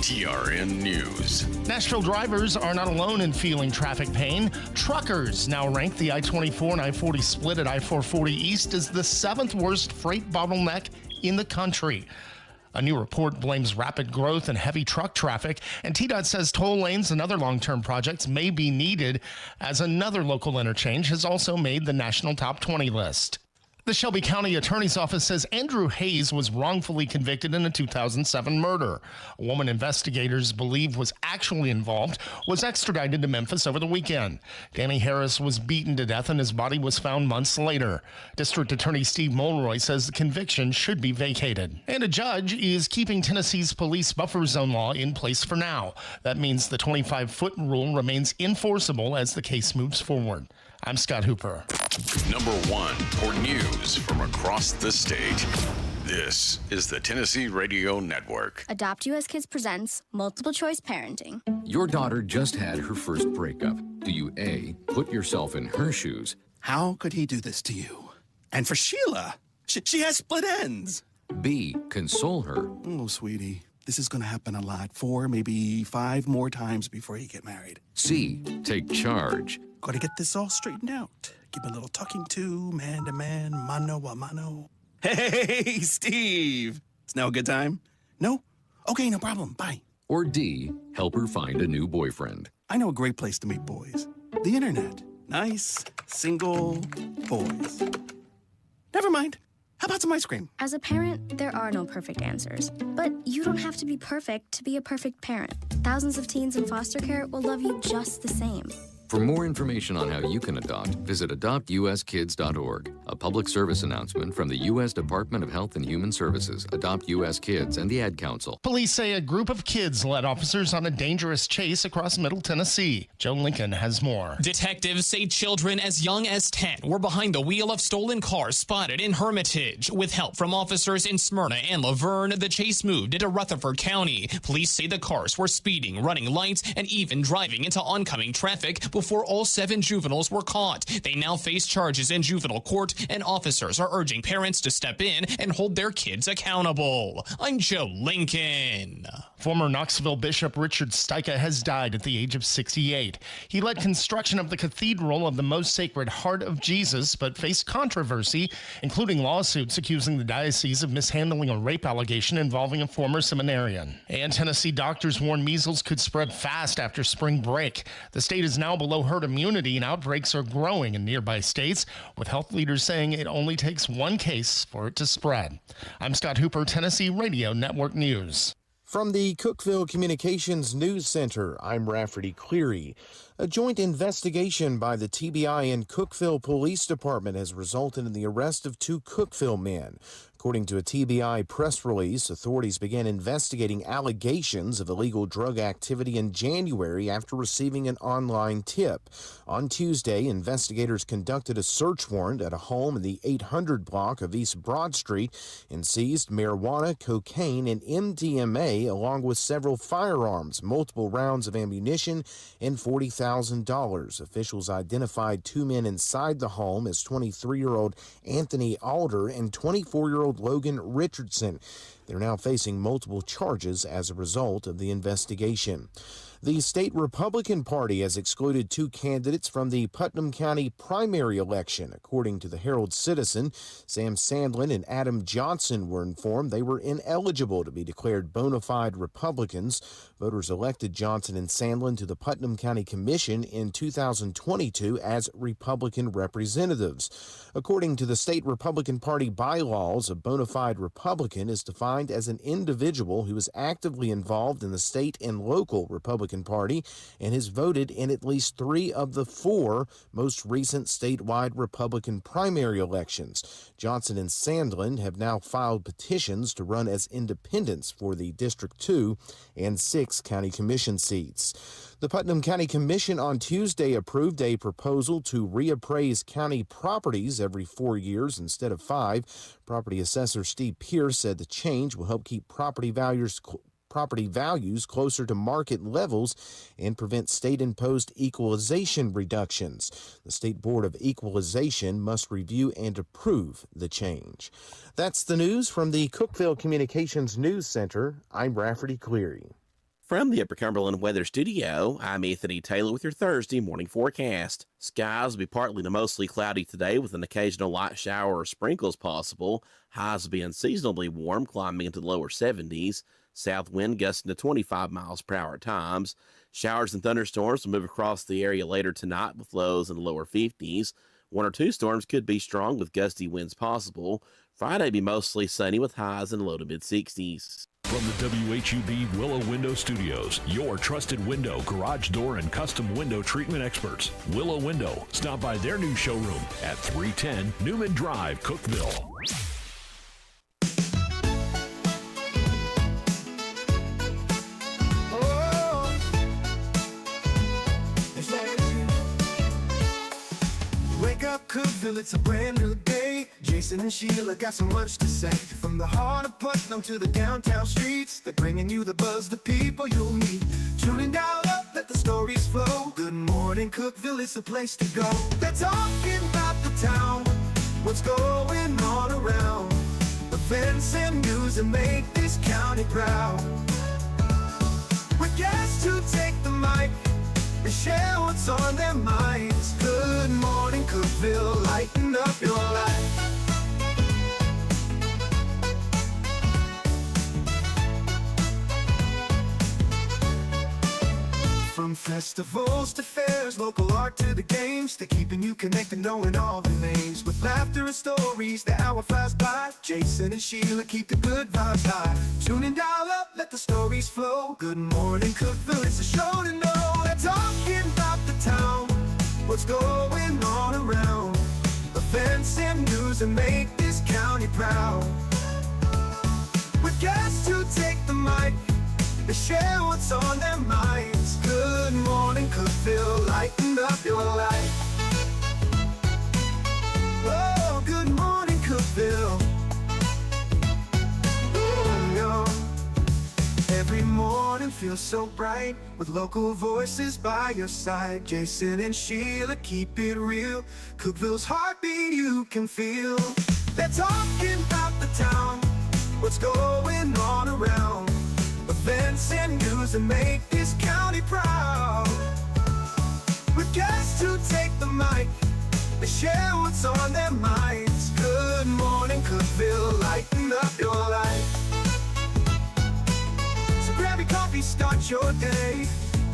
TRN News. Nashville drivers are not alone in feeling traffic pain. Truckers now rank the I-24 and I-40 split at I-440 East as the 7th worst freight bottleneck in the country. A new report blames rapid growth and heavy truck traffic, and TDOT says toll lanes and other long-term projects may be needed, as another local interchange has also made the national top 20 list. The Shelby County Attorney's Office says Andrew Hayes was wrongfully convicted in a 2007 murder. A woman investigators believe was actually involved was extradited to Memphis over the weekend. Danny Harris was beaten to death and his body was found months later. District Attorney Steve Mulroy says the conviction should be vacated. And a judge is keeping Tennessee's police buffer zone law in place for now. That means the 25-foot rule remains enforceable as the case moves forward. I'm Scott Hooper. Number 1 for news from across the state. This is the Tennessee Radio Network. Adopt US Kids presents Multiple Choice Parenting. Your daughter just had her first breakup. Do you A, put yourself in her shoes? How could he do this to you? And for Sheila, she has split ends. B, console her? Oh, sweetie, this is going to happen a lot. 4, maybe 5 more times before you get married. C, take charge? Got to get this all straightened out. Give a little talking to, man to man, mano a mano. Hey, Steve. It's now a good time? No? Okay, no problem. Bye. Or D, help her find a new boyfriend? I know a great place to meet boys. The internet. Nice, single boys. Never mind. How about some ice cream? As a parent, there are no perfect answers. But you don't have to be perfect to be a perfect parent. Thousands of teens in foster care will love you just the same. For more information on how you can adopt, visit adoptuskids.org. A public service announcement from the U.S. Department of Health and Human Services, Adopt U.S. Kids, and the Ad Council. Police say a group of kids led officers on a dangerous chase across Middle Tennessee. Joe Lincoln has more. Detectives say children as young as 10 were behind the wheel of stolen cars spotted in Hermitage. With help from officers in Smyrna and Laverne, the chase moved into Rutherford County. Police say the cars were speeding, running lights, and even driving into oncoming traffic before all 7 juveniles were caught. They now face charges in juvenile court, and officers are urging parents to step in and hold their kids accountable. I'm Joe Lincoln. Former Knoxville Bishop Richard Styka has died at the age of 68. He led construction of the Cathedral of the Most Sacred Heart of Jesus, but faced controversy, including lawsuits accusing the diocese of mishandling a rape allegation involving a former seminarian. And Tennessee doctors warn measles could spread fast after spring break. The state is now below herd immunity, and outbreaks are growing in nearby states, with health leaders saying it only takes one case for it to spread. I'm Scott Hooper, Tennessee Radio Network News. From the Cookeville Communications News Center, I'm Rafferty Cleary. A joint investigation by the TBI and Cookeville Police Department has resulted in the arrest of 2 Cookeville men. According to a TBI press release, authorities began investigating allegations of illegal drug activity in January after receiving an online tip. On Tuesday, investigators conducted a search warrant at a home in the 800 block of East Broad Street and seized marijuana, cocaine, and MDMA, along with several firearms, multiple rounds of ammunition, and $40,000. Officials identified 2 men inside the home as 23-year-old Anthony Alder and 24-year-old Logan Richardson. They're now facing multiple charges as a result of the investigation. The state Republican Party has excluded 2 candidates from the Putnam County primary election. According to the Herald-Citizen, Sam Sandlin and Adam Johnson were informed they were ineligible to be declared bona fide Republicans. Voters elected Johnson and Sandlin to the Putnam County Commission in 2022 as Republican representatives. According to the state Republican Party bylaws, a bona fide Republican is defined as an individual who is actively involved in the state and local Republican Party and has voted in at least 3 of the 4 most recent statewide Republican primary elections. Johnson and Sandlin have now filed petitions to run as independents for the District 2 and 6 county commission seats. The Putnam County Commission on Tuesday approved a proposal to reappraise county properties every 4 years instead of 5. Property assessor Steve Pierce said the change will help keep property values closer to market levels and prevent state-imposed equalization reductions. The State Board of Equalization must review and approve the change. That's the news from the Cookeville Communications News Center. I'm Rafferty Cleary. From the Upper Cumberland Weather Studio, I'm Anthony Taylor with your Thursday morning forecast. Skies will be partly to mostly cloudy today with an occasional light shower or sprinkles possible. Highs will be unseasonably warm, climbing into the lower 70s. South wind gusting to 25 miles per hour at times. Showers and thunderstorms will move across the area later tonight with lows in the lower 50s. 1 or 2 storms could be strong with gusty winds possible. Friday will be mostly sunny with highs in the low to mid 60s. From the WHUB Willow Window Studios, your trusted window, garage door, and custom window treatment experts. Willow Window. Stop by their new showroom at 310 Newman Drive, Cookeville. Wake up, Cookeville, it's a brand new day. Jason and Sheila got so much to say. From the heart of Putnam to the downtown streets, they're bringing you the buzz, the people you'll meet. Tuning dial up, let the stories flow. Good morning, Cookeville, it's a place to go. They're talking about the town, what's going on around. Events and news that make this county proud. With guests who take the mic and share what's on their minds. Good morning, Cookeville, lighten up your life. From festivals to fairs, local art to the games, they're keeping you connected, knowing all the names. With laughter and stories, the hour flies by. Jason and Sheila keep the good vibes high. Tune and dial up, let the stories flow. Good morning, Cookeville, it's a show to know. They're talking about the town, what's going on around. Events and news that make this county proud. With guests who take the mic, they share what's on their minds. Good morning, Cookeville, lighten up your life. Oh, good morning, Cookeville. Every morning feels so bright with local voices by your side. Jason and Sheila keep it real. Cookeville's heartbeat you can feel. They're talking about the town, what's going on around. Events and news that make this county proud. With guests who take the mic, they share what's on their minds. Good morning, Cookeville, lighten up your life. So grab your coffee, start your day.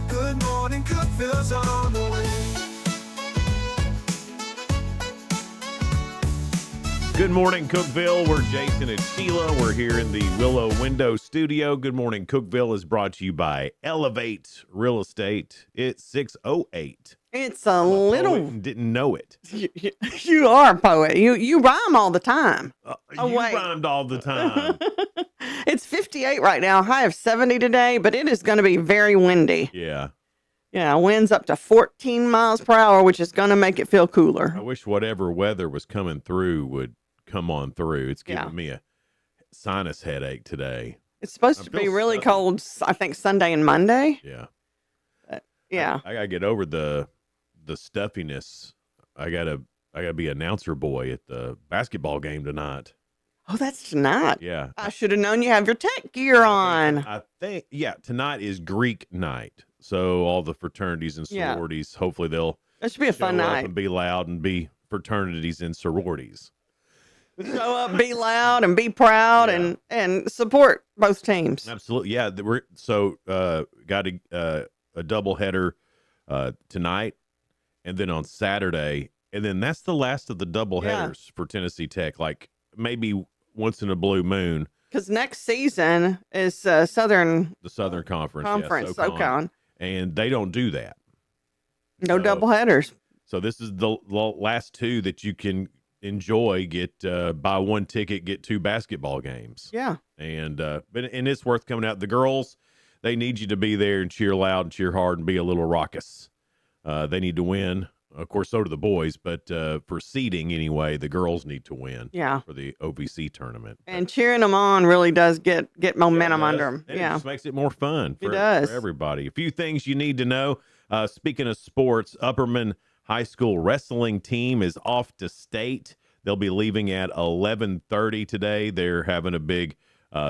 Good morning, Cookeville's on the way. Good morning, Cookeville. We're Jason and Sheila. We're here in the Willow Window Studio. Good morning, Cookeville is brought to you by Elevate Real Estate. It's 6:08. It's a little. Didn't know it. You are a poet. You rhyme all the time. You rhymed all the time. It's 58 right now. High of 70 today, but it is going to be very windy. Yeah. Yeah, winds up to 14 miles per hour, which is going to make it feel cooler. I wish whatever weather was coming through would come on through. It's giving me a sinus headache today. It's supposed to be really cold, I think, Sunday and Monday. Yeah. Yeah. I got to get over the stuffiness. I got to be announcer boy at the basketball game tonight. Oh, that's tonight. Yeah. I should have known you have your tech gear on. I think, tonight is Greek night. So all the fraternities and sororities, hopefully they'll That should be a fun show up night. and be loud and be fraternities and sororities. Show up, be loud, and be proud, and support both teams. Absolutely, yeah. We're got a doubleheader tonight, and then on Saturday, and then that's the last of the doubleheaders for Tennessee Tech. Like maybe once in a blue moon. Because next season is the Southern Conference, SoCon. And they don't do that. No doubleheaders. So this is the last two that you can enjoy. Get buy one ticket, get 2 basketball games. Yeah. And it's worth coming out. The girls, they need you to be there and cheer loud and cheer hard and be a little raucous. They need to win. Of course, so do the boys, but for seeding anyway, the girls need to win. Yeah. For the OVC tournament. And cheering them on really does get momentum under them. It just makes it more fun for everybody. A few things you need to know. Speaking of sports, Upperman High School wrestling team is off to state. They'll be leaving at 11:30 today. They're having a big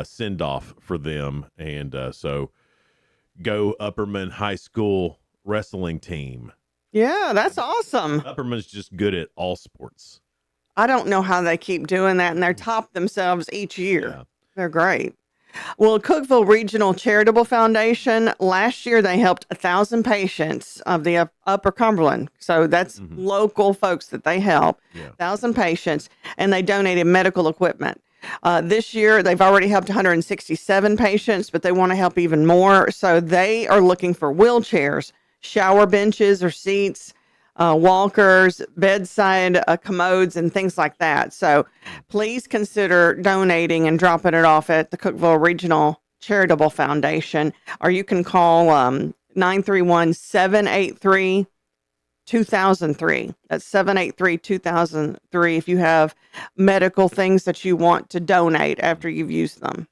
send-off for them, and so Go Upperman High School wrestling team. Yeah, that's awesome. Upperman's just good at all sports. I don't know how they keep doing that, and they top themselves each year. Yeah. They're great. Well, Cookeville Regional Charitable Foundation, last year they helped 1,000 patients of the Upper Cumberland. So that's local folks that they help, 1,000 patients, and they donated medical equipment. This year, they've already helped 167 patients, but they want to help even more. So they are looking for wheelchairs, shower benches or seats, walkers, bedside commodes, and things like that. So please consider donating and dropping it off at the Cookeville Regional Charitable Foundation, or you can call 931-783-2003. That's 783-2003 if you have medical things that you want to donate after you've used them.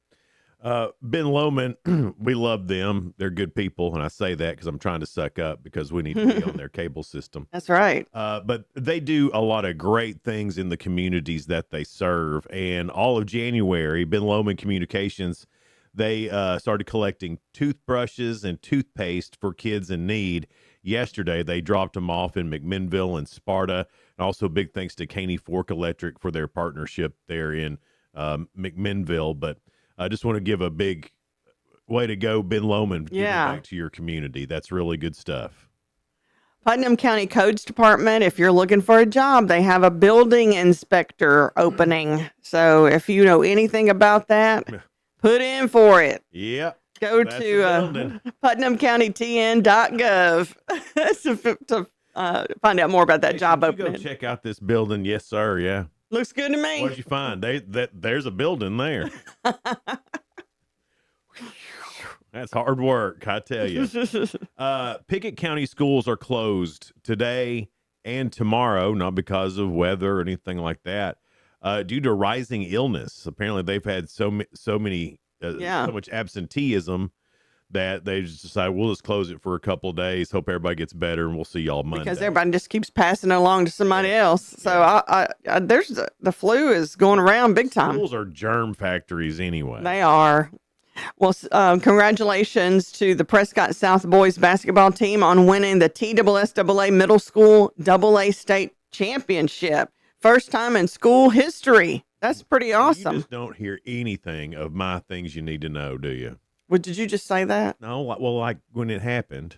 Ben Lomond, we love them. They're good people. And I say that because I'm trying to suck up because we need to be on their cable system. That's right. But they do a lot of great things in the communities that they serve. And all of January, Ben Lomond Communications, they started collecting toothbrushes and toothpaste for kids in need. Yesterday, they dropped them off in McMinnville and Sparta. And also big thanks to Caney Fork Electric for their partnership there in McMinnville. But I just want to give a big way to go, Ben Lomond, giving back to your community. That's really good stuff. Putnam County Codes Department, if you're looking for a job, they have a building inspector opening. So if you know anything about that, put in for it. Yep. Go to putnamcountytn.gov to find out more about that job opening. Go check out this building. Yes, sir. Yeah. Looks good to me. What did you find? There's a building there. That's hard work, I tell you. Pickett County schools are closed today and tomorrow, not because of weather or anything like that, due to rising illness. Apparently, they've had so much absenteeism that they just decided we'll just close it for a couple of days. Hope everybody gets better, and we'll see y'all Monday. Because everybody just keeps passing it along to somebody else. So there's the flu is going around big time. Schools are germ factories anyway. They are. Well, congratulations to the Prescott South boys basketball team on winning the TSSAA Middle School AA State Championship. First time in school history. That's pretty awesome. You just don't hear anything of my things you need to know, do you? Well, did you just say that? No, well, like when it happened.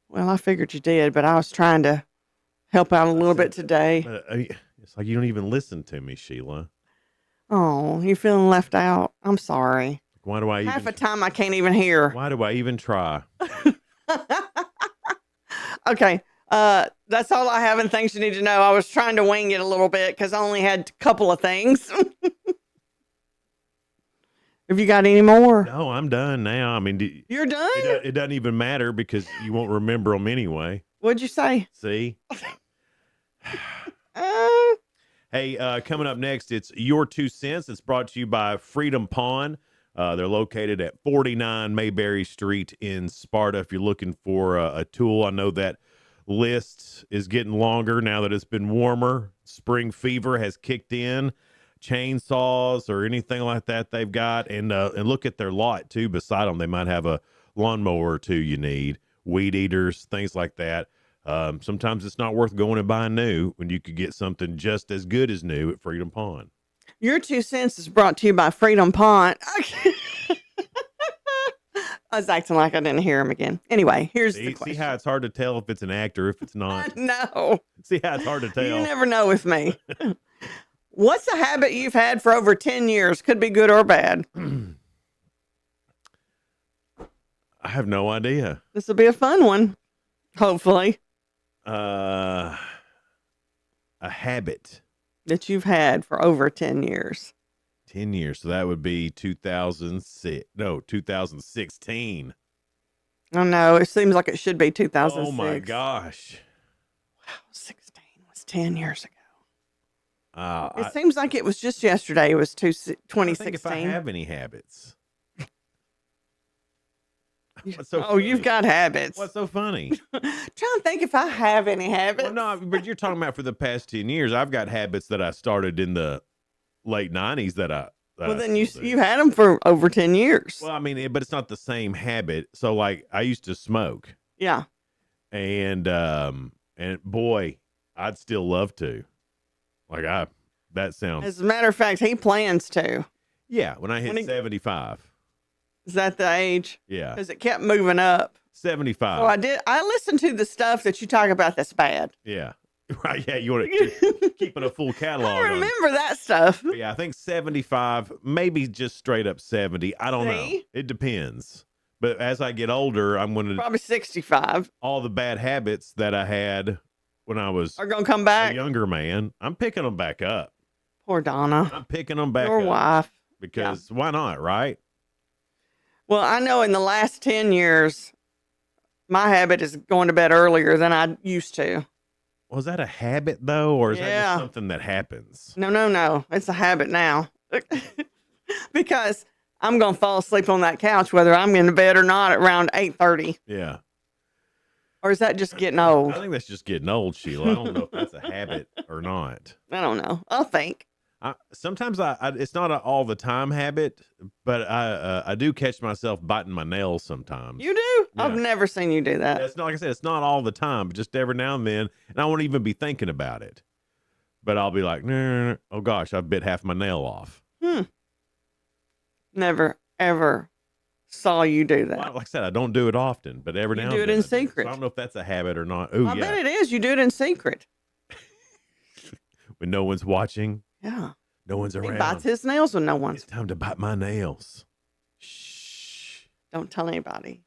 Well, I figured you did, but I was trying to help out a little bit today. It's like you don't even listen to me, Sheila. Oh, you feeling left out? I'm sorry. Why do I even... Half the time I can't even hear. Why do I even try? Okay. That's all I have and things you need to know. I was trying to wing it a little bit because I only had a couple of things. Have you got any more? No, I'm done now. I mean, you're done? It doesn't even matter because you won't remember them anyway. What'd you say? See? Hey, coming up next, it's Your 2 Cents. It's brought to you by Freedom Pawn. They're located at 49 Mayberry Street in Sparta. If you're looking for a tool, I know that list is getting longer now that it's been warmer. Spring fever has kicked in. Chainsaws or anything like that they've got, and look at their lot too beside them. They might have a lawnmower or two you need, weed eaters, things like that. Sometimes it's not worth going and buying new when you could get something just as good as new at Freedom Pawn. Your 2 cents is brought to you by Freedom Pawn. I was acting like I didn't hear him again. Anyway, here's the question. See how it's hard to tell if it's an actor, if it's not? No. See how it's hard to tell? You never know with me. What's a habit you've had for over 10 years? Could be good or bad. I have no idea. This will be a fun one, hopefully. A habit that you've had for over 10 years. 10 years. So that would be 2016. Oh, no. It seems like it should be 2006. Oh, my gosh. Wow. 16 was 10 years ago. It seems like it was just yesterday. It was 2016. I think if I have any habits. You've got habits. What's so funny? Trying to think if I have any habits. Well, no, but you're talking about for the past 10 years. I've got habits that I started in the late 90s that I Well, then you had them for over 10 years. Well, I mean, but it's not the same habit. So, like, I used to smoke. Yeah. And boy, I'd still love to. That sounds. As a matter of fact, he plans to. Yeah, when I hit 75. Is that the age? Yeah. Because it kept moving up. 75. So I listened to the stuff that you talk about that's bad. Yeah. Right. Yeah. You want to keeping a full catalog. I remember that stuff. But yeah, I think 75, maybe just straight up 70. I don't know. It depends. But as I get older, I'm going to probably 65. All the bad habits that I had when I was are going to come back. A younger man. I'm picking them back up. Poor Donna. I'm picking them back Your up. Your wife. Because why not, right? Well, I know in the last 10 years, my habit is going to bed earlier than I used to. Was that a habit, though, or is that just something that happens? No. It's a habit now. Because I'm going to fall asleep on that couch, whether I'm in bed or not, at around 8:30. Yeah. Or is that just getting old? I think that's just getting old, Sheila. I don't know if that's a habit or not. I don't know. I'll think. Sometimes it's not an all the time habit, but I do catch myself biting my nails sometimes. You do? Yeah. I've never seen you do that. It's not, like I said, it's not all the time, but just every now and then, and I won't even be thinking about it. But I'll be like, no, oh gosh, I bit half my nail off. Never, ever saw you do that. Well, like I said, I don't do it often, but every now and then. You do it in secret. So I don't know if that's a habit or not. Oh, I bet it is. You do it in secret. When no one's watching. Yeah. No one's around. He bites his nails when no one's. It's time to bite my nails. Shh. Don't tell anybody.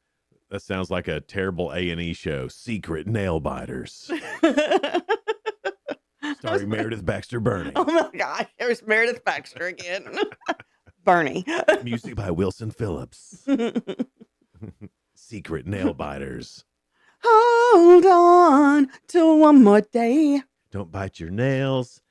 That sounds like a terrible A&E show. Secret Nail Biters. Starring Meredith Baxter Burney. Oh my gosh. There's Meredith Baxter again. Bernie. Music by Wilson Phillips. Secret Nail Biters. Hold on to one more day. Don't bite your nails.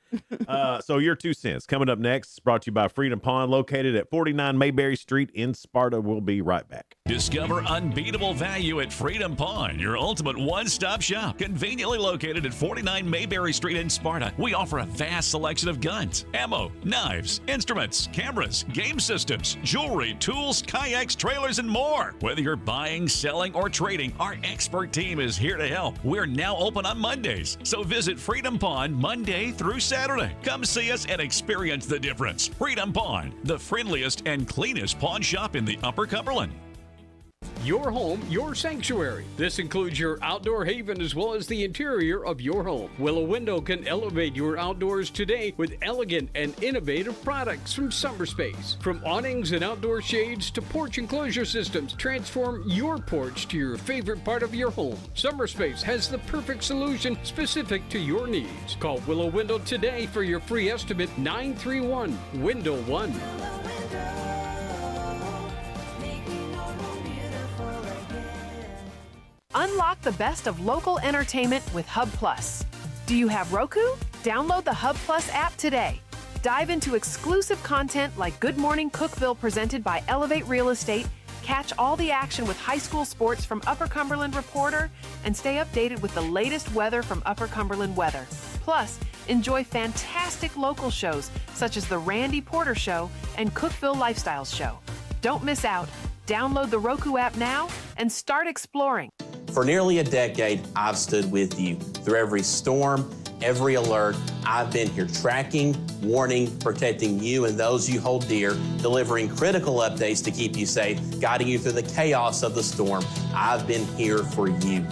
So your 2 cents coming up next, brought to you by Freedom Pond, located at 49 Mayberry Street in Sparta. We'll be right back. Discover unbeatable value at Freedom Pond, your ultimate one-stop shop. Conveniently located at 49 Mayberry Street in Sparta, we offer a vast selection of guns, ammo, knives, instruments, cameras, game systems, jewelry, tools, kayaks, trailers, and more. Whether you're buying, selling, or trading, our expert team is here to help. We're now open on Mondays, so visit Freedom Pond Monday through Saturday. Come see us and experience the difference. Freedom Pond, the friendliest and cleanest pawn shop in the Upper Cumberland. Your home, your sanctuary. This includes your outdoor haven as well as the interior of your home. Willow Window can elevate your outdoors today with elegant and innovative products from SummerSpace. From awnings and outdoor shades to porch enclosure systems, transform your porch to your favorite part of your home. SummerSpace has the perfect solution specific to your needs. Call Willow Window today for your free estimate, 931-WINDOW-1. Unlock the best of local entertainment with Hub Plus. Do you have Roku? Download the Hub Plus app today. Dive into exclusive content like Good Morning Cookeville presented by Elevate Real Estate, catch all the action with high school sports from Upper Cumberland Reporter, and stay updated with the latest weather from Upper Cumberland Weather. Plus, enjoy fantastic local shows such as The Randy Porter Show and Cookeville Lifestyles Show. Don't miss out. Download the Roku app now and start exploring. For nearly a decade, I've stood with you. Through every storm, every alert, I've been here tracking, warning, protecting you and those you hold dear, delivering critical updates to keep you safe, guiding you through the chaos of the storm. I've been here for you.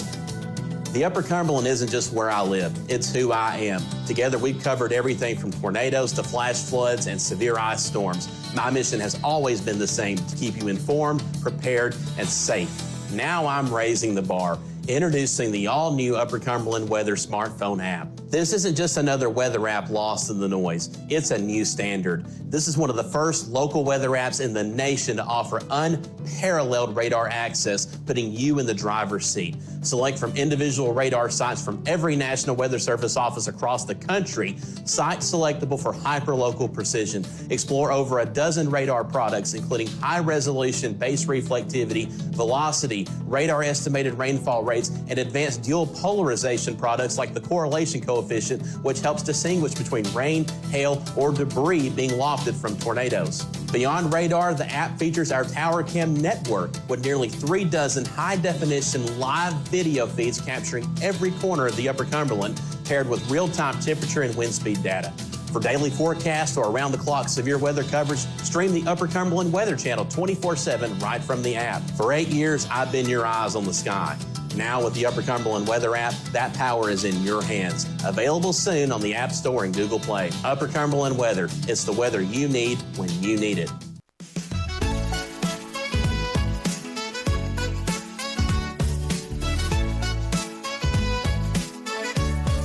The Upper Cumberland isn't just where I live, it's who I am. Together, we've covered everything from tornadoes to flash floods and severe ice storms. My mission has always been the same, to keep you informed, prepared, and safe. Now I'm raising the bar, introducing the all-new Upper Cumberland Weather smartphone app. This isn't just another weather app lost in the noise. It's a new standard. This is one of the first local weather apps in the nation to offer unparalleled radar access, putting you in the driver's seat. Select from individual radar sites from every National Weather Service office across the country, sites selectable for hyperlocal precision. Explore over a dozen radar products, including high-resolution base reflectivity, velocity, radar estimated rainfall rates, and advanced dual polarization products like the correlation coefficient coefficient, which helps distinguish between rain, hail, or debris being lofted from tornadoes. Beyond radar, the app features our Tower Cam network with nearly 3 dozen high-definition live video feeds capturing every corner of the Upper Cumberland, paired with real-time temperature and wind speed data. For daily forecasts or around-the-clock severe weather coverage, stream the Upper Cumberland Weather Channel 24/7 right from the app. For 8 years, I've been your eyes on the sky. Now with the Upper Cumberland Weather app, that power is in your hands. Available soon on the App Store and Google Play. Upper Cumberland Weather. It's the weather you need when you need it.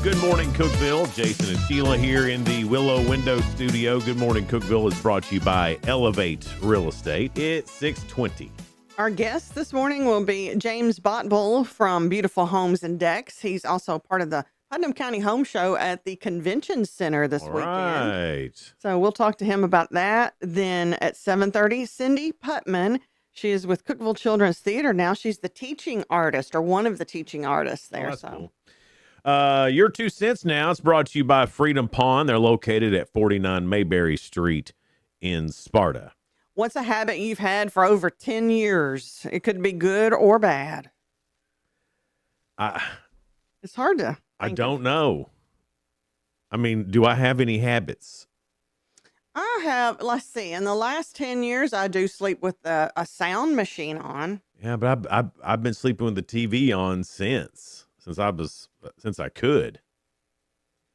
Good morning, Cookeville. Jason and Sheila here in the Willow Window Studio. Good morning, Cookeville is brought to you by Elevate Real Estate. It's 6:20. Our guest this morning will be James Botbull from Beautiful Homes and Decks. He's also part of the Putnam County Home Show at the Convention Center this weekend. Right. So we'll talk to him about that. Then at 7:30, Cindy Putman. She is with Cookeville Children's Theater now. She's the teaching artist, or one of the teaching artists there. That's cool. Your 2 cents now. It's brought to you by Freedom Pond. They're located at 49 Mayberry Street in Sparta. What's a habit you've had for over 10 years? It could be good or bad. It's hard to. I don't know. I mean, do I have any habits? I have, let's see, in the last 10 years, I do sleep with a sound machine on. Yeah, but I've been sleeping with the TV on since I could.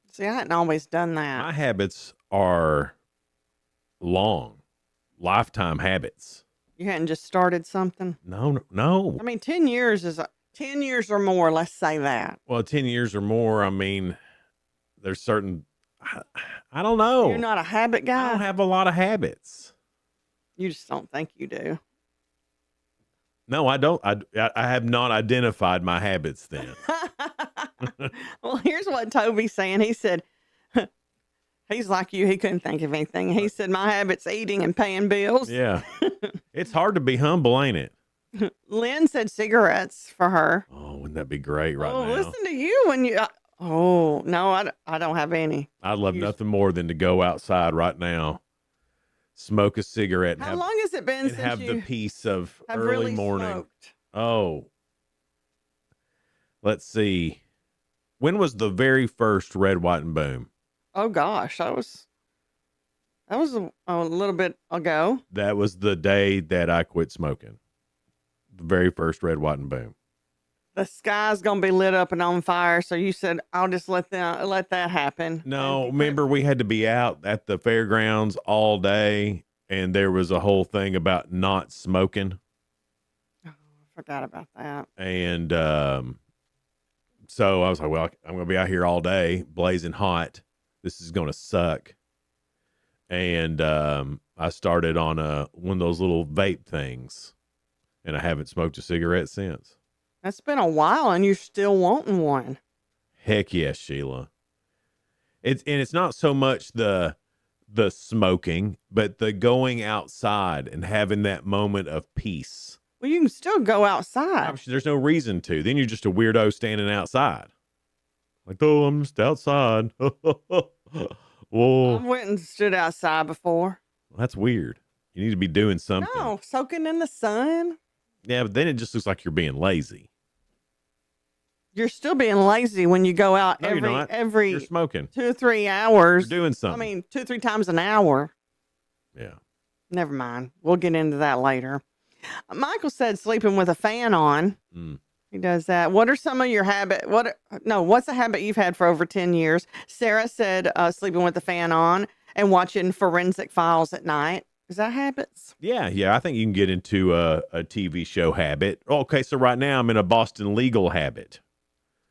See, I hadn't always done that. My habits are lifetime habits. You hadn't just started something? No. I mean, 10 years is 10 years or more, let's say that. Well, 10 years or more, I mean, there's certain, I don't know. You're not a habit guy? I don't have a lot of habits. You just don't think you do. No, I don't. I have not identified my habits then. Well, here's what Toby's saying. He said, he's like you. He couldn't think of anything. He said, my habit's eating and paying bills. Yeah. It's hard to be humble, ain't it? Lynn said cigarettes for her. Oh, wouldn't that be great now? Listen to you when you... oh, no, I don't have any. I'd love nothing more than to go outside right now, smoke a cigarette. And How long has it been since have you the peace of have early really morning? smoked? Oh, let's see. When was the very first Red, White, and Boom? Oh gosh, that was a little bit ago. That was the day that I quit smoking. The very first Red, White, and Boom. The sky's gonna be lit up and on fire, so you said I'll just let that happen. No, remember we had to be out at the fairgrounds all day, and there was a whole thing about not smoking. Oh, I forgot about that. And so I was like, well, I'm going to be out here all day, blazing hot. This is going to suck. And I started on one of those little vape things, and I haven't smoked a cigarette since. That's been a while, and you're still wanting one. Heck yes, Sheila. It's not so much the smoking, but the going outside and having that moment of peace. Well, you can still go outside. There's no reason to. Then you're just a weirdo standing outside. Like, oh, I'm just outside. Whoa. I went and stood outside before. That's weird. You need to be doing something. No, soaking in the sun. Yeah, but then it just looks like you're being lazy. You're still being lazy when you go out No, you're not. every You're smoking. 2 or 3 hours. You're doing something. I mean, 2 or 3 times an hour. Yeah. Never mind. We'll get into that later. Michael said sleeping with a fan on. He does that. What are some of your what's a habit you've had for over 10 years? Sarah said sleeping with the fan on and watching Forensic Files at night. Is that habits? Yeah. I think you can get into a TV show habit. Okay, so right now I'm in a Boston legal habit.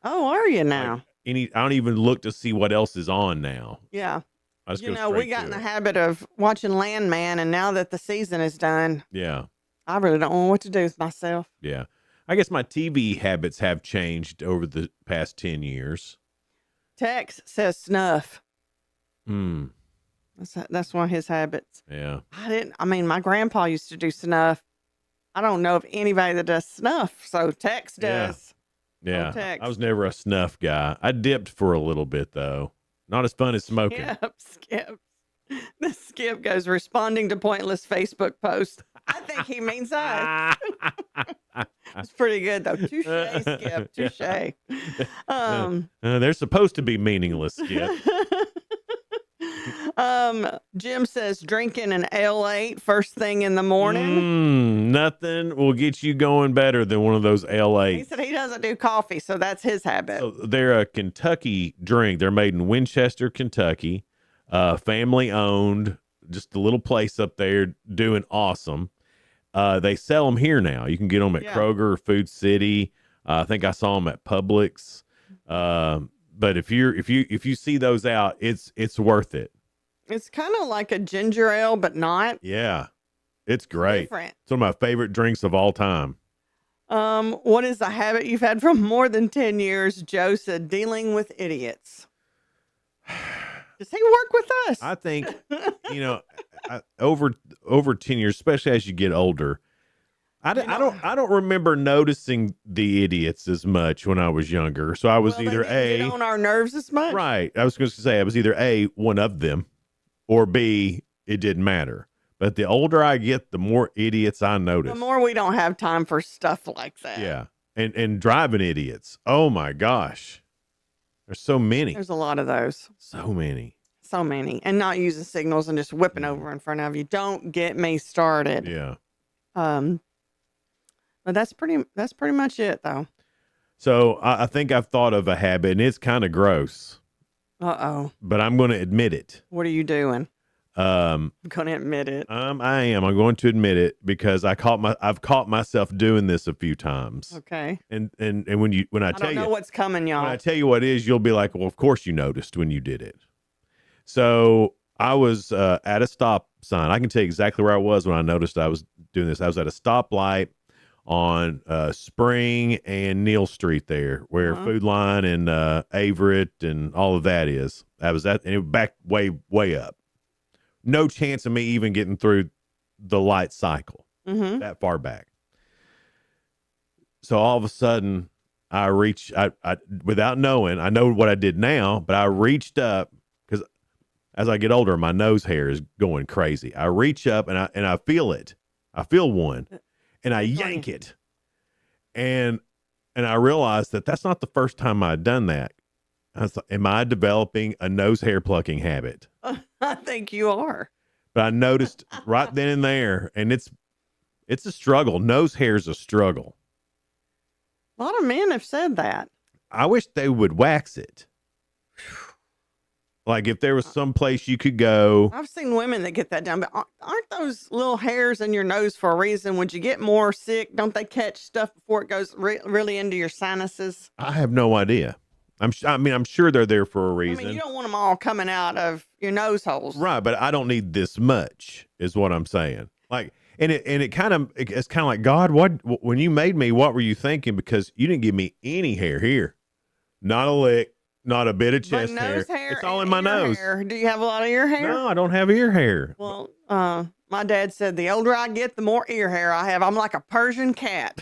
Oh, are you now? Like I don't even look to see what else is on now. Yeah. I just we got in the habit of watching Landman, and now that the season is done, yeah, I really don't know what to do with myself. Yeah. I guess my TV habits have changed over the past 10 years. Tex says snuff. Hmm. That's one of his habits. Yeah. My grandpa used to do snuff. I don't know of anybody that does snuff. So Tex does. Yeah. text. I was never a snuff guy. I dipped for a little bit, though. Not as fun as smoking. Skip. The Skip goes responding to pointless Facebook posts. I think he means us. It's pretty good though. Touche, Skip. Touche. They're supposed to be meaningless, Skip. Jim says drinking an L8 first thing in the morning. Nothing will get you going better than one of those L8s. He said he doesn't do coffee, so that's his habit. So they're a Kentucky drink. They're made in Winchester, Kentucky. Family owned, just a little place up there doing awesome. They sell them here now. You can get them at Kroger, Food City. I think I saw them at Publix. But if you see those out, it's worth it. It's kind of like a ginger ale, but not. Yeah, it's great. Different. It's one of my favorite drinks of all time. What is a habit you've had for more than 10 years? Joe said dealing with idiots. Does he work with us? I think, over 10 years, especially as you get older, I don't remember noticing the idiots as much when I was younger. So I was either get on our nerves as much. Right. I was going to say I was either A, one of them, or B, it didn't matter. But the older I get, the more idiots I notice. The more we don't have time for stuff like that. Yeah. And driving idiots. Oh my gosh. There's so many. There's a lot of those. So many. So many. And not using signals and just whipping over in front of you. Don't get me started. Yeah. But that's pretty much it though. So I think I've thought of a habit and it's kind of gross. Uh-oh. But I'm going to admit it. What are you doing? I'm going to admit it. I am. I'm going to admit it because I've caught myself doing this a few times. Okay. And when I tell don't you know what's coming, y'all. When I tell you what it is, you'll be like, well, of course you noticed when you did it. So I was at a stop sign. I can tell you exactly where I was when I noticed I was doing this. I was at a stoplight on Spring and Neal Street there, where Food Line and Averett and all of that is. I was at, and it back way up. No chance of me even getting through the light cycle that far back. So all of a sudden, I without knowing, I know what I did now, but I reached up because as I get older, my nose hair is going crazy. I reach up and I feel it. I feel one, and I yank it, and I realized that that's not the first time I'd done that. I was like, am I developing a nose hair plucking habit? I think you are. But I noticed right then and there, and it's a struggle. Nose hair is a struggle. A lot of men have said that. I wish they would wax it. Like if there was some place you could go. I've seen women that get that done, but aren't those little hairs in your nose for a reason? Would you get more sick? Don't they catch stuff before it goes really into your sinuses? I have no idea. I'm sure they're there for a reason. I mean, you don't want them all coming out of your nose holes. Right, but I don't need this much is what I'm saying. Like, it's kind of like, God, when you made me, what were you thinking? Because you didn't give me any hair here. Not a lick, not a bit of chest hair. It's all in my nose. Hair. Do you have a lot of ear hair? No, I don't have ear hair. Well, my dad said the older I get, the more ear hair I have. I'm like a Persian cat.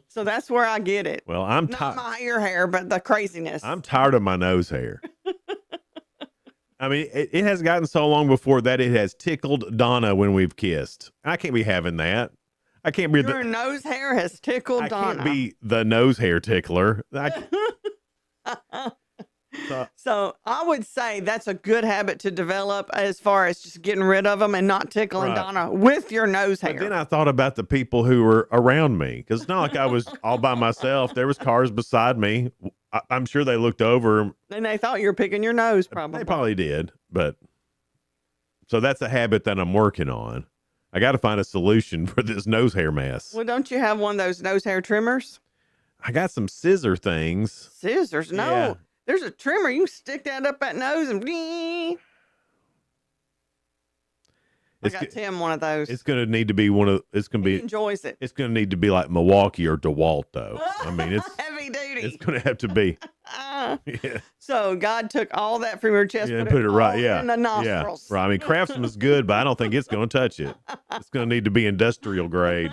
So that's where I get it. Well, I'm not my ear hair, but the craziness. I'm tired of my nose hair. I mean, it has gotten so long before that it has tickled Donna when we've kissed. I can't be having that. I can't be. Your nose hair has tickled Donna. I can't be the nose hair tickler. So I would say that's a good habit to develop as far as just getting rid of them and not tickling Donna with your nose hair. But then I thought about the people who were around me, because it's not like I was all by myself. There was cars beside me. I'm sure they looked over. And they thought you were picking your nose, probably. They probably did. But so that's a habit that I'm working on. I got to find a solution for this nose hair mess. Well, don't you have one of those nose hair trimmers? I got some scissor things. Scissors? No. Yeah. There's a trimmer. You can stick that up that nose and I got Tim one of those. It's going to need to be one of, it's going to be. He enjoys it. It's going to need to be like Milwaukee or DeWalt, though. I mean, it's heavy duty. It's going to have to be. Yeah. So God took all that from your chest, and put it right, in the nostrils. Yeah, right. I mean, Craftsman's good, but I don't think it's going to touch it. It's going to need to be industrial grade.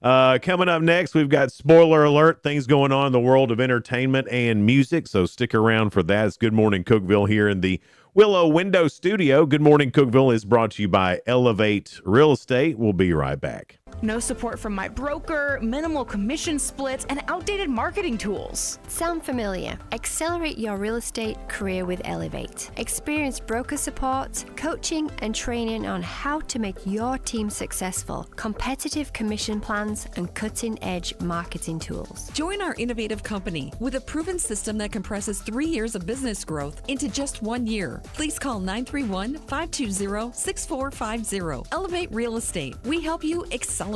Coming up next, we've got spoiler alert, things going on in the world of entertainment and music. So stick around for that. It's Good Morning Cookeville here in the Willow Window Studio. Good Morning Cookeville is brought to you by Elevate Real Estate. We'll be right back. No support from my broker, minimal commission splits, and outdated marketing tools. Sound familiar? Accelerate your real estate career with Elevate. Experience broker support, coaching, and training on how to make your team successful, competitive commission plans, and cutting-edge marketing tools. Join our innovative company with a proven system that compresses 3 years of business growth into just 1 year. Please call 931-520-6450. Elevate Real Estate. We help you accelerate.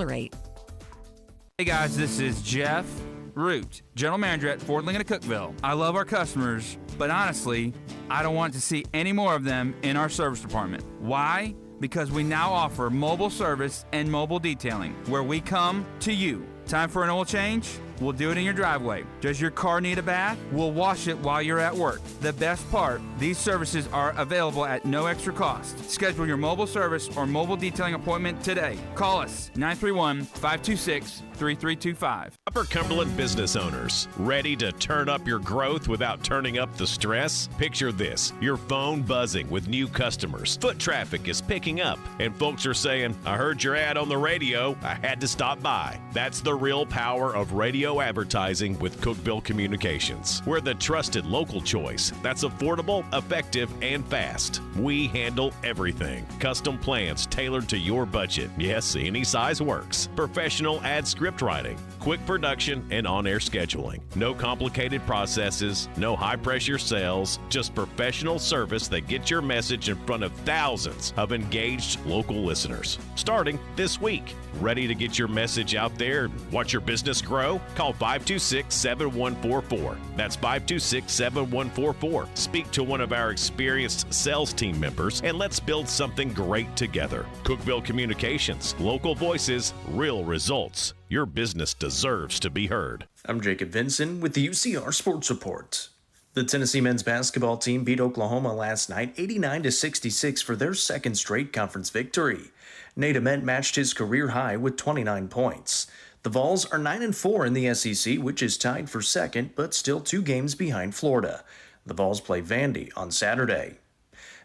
Hey guys, this is Jeff Root, General Manager at Ford Lincoln of Cookeville. I love our customers, but honestly, I don't want to see any more of them in our service department. Why? Because we now offer mobile service and mobile detailing, where we come to you. Time for an oil change? We'll do it in your driveway. Does your car need a bath? We'll wash it while you're at work. The best part, these services are available at no extra cost. Schedule your mobile service or mobile detailing appointment today. Call us 931-526-3325. Upper Cumberland business owners, ready to turn up your growth without turning up the stress? Picture this, your phone buzzing with new customers. Foot traffic is picking up, and folks are saying, I heard your ad on the radio, I had to stop by. That's the real power of radio advertising with Cookeville Communications. We're the trusted local choice that's affordable, effective, and fast. We handle everything. Custom plans tailored to your budget. Yes, any size works. Professional ad script writing, quick production, and on-air scheduling. No complicated processes, no high-pressure sales, just professional service that gets your message in front of thousands of engaged local listeners. Starting this week. Ready to get your message out there and watch your business grow? Call 526-7144. That's 526-7144. Speak to one of our experienced sales team members and let's build something great together. Cookeville Communications, local voices, real results. Your business deserves to be heard. I'm Jacob Vinson with the UCR Sports Report. The Tennessee men's basketball team beat Oklahoma last night 89-66 for their second straight conference victory. Nate Ament matched his career high with 29 points. The Vols are 9-4 in the SEC, which is tied for second, but still 2 games behind Florida. The Vols play Vandy on Saturday.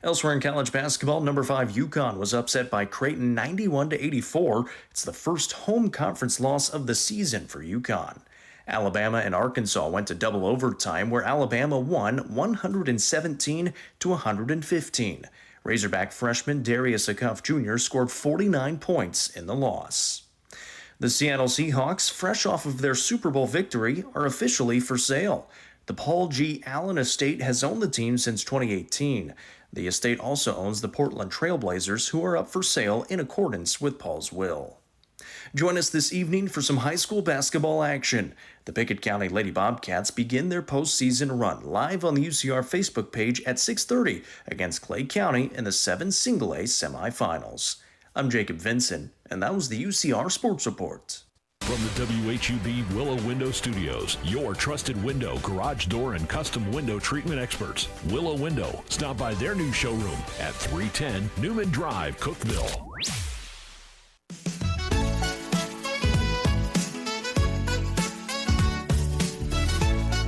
Elsewhere in college basketball, number 5 UConn was upset by Creighton 91-84. It's the first home conference loss of the season for UConn. Alabama and Arkansas went to double overtime, where Alabama won 117-115. Razorback freshman Darius Acuff Jr. scored 49 points in the loss. The Seattle Seahawks, fresh off of their Super Bowl victory, are officially for sale. The Paul G. Allen estate has owned the team since 2018. The estate also owns the Portland Trail Blazers, who are up for sale in accordance with Paul's will. Join us this evening for some high school basketball action. The Pickett County Lady Bobcats begin their postseason run live on the UCR Facebook page at 6:30 against Clay County in the 7 Single A semifinals. I'm Jacob Vinson, and that was the UCR Sports Report. From the WHUB Willow Window Studios, your trusted window, garage door, and custom window treatment experts. Willow Window. Stop by their new showroom at 310 Newman Drive, Cookeville.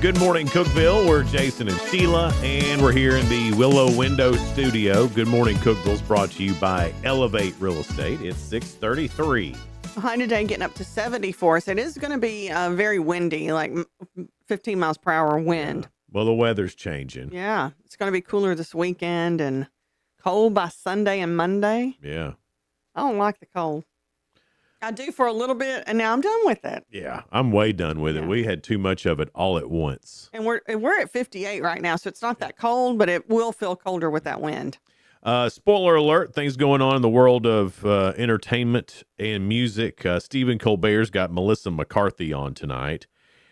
Good morning, Cookeville. We're Jason and Sheila, and we're here in the Willow Window Studio. Good morning, Cookeville is brought to you by Elevate Real Estate. It's 6:33. High today, getting up to 74. So it is going to be very windy, like 15 miles per hour wind. Well, the weather's changing. Yeah, it's going to be cooler this weekend and cold by Sunday and Monday. Yeah. I don't like the cold. I do for a little bit, and now I'm done with it. Yeah, I'm way done with it. We had too much of it all at once. And we're at 58 right now, so it's not that cold, but it will feel colder with that wind. Spoiler alert, things going on in the world of entertainment and music. Stephen Colbert's got Melissa McCarthy on tonight,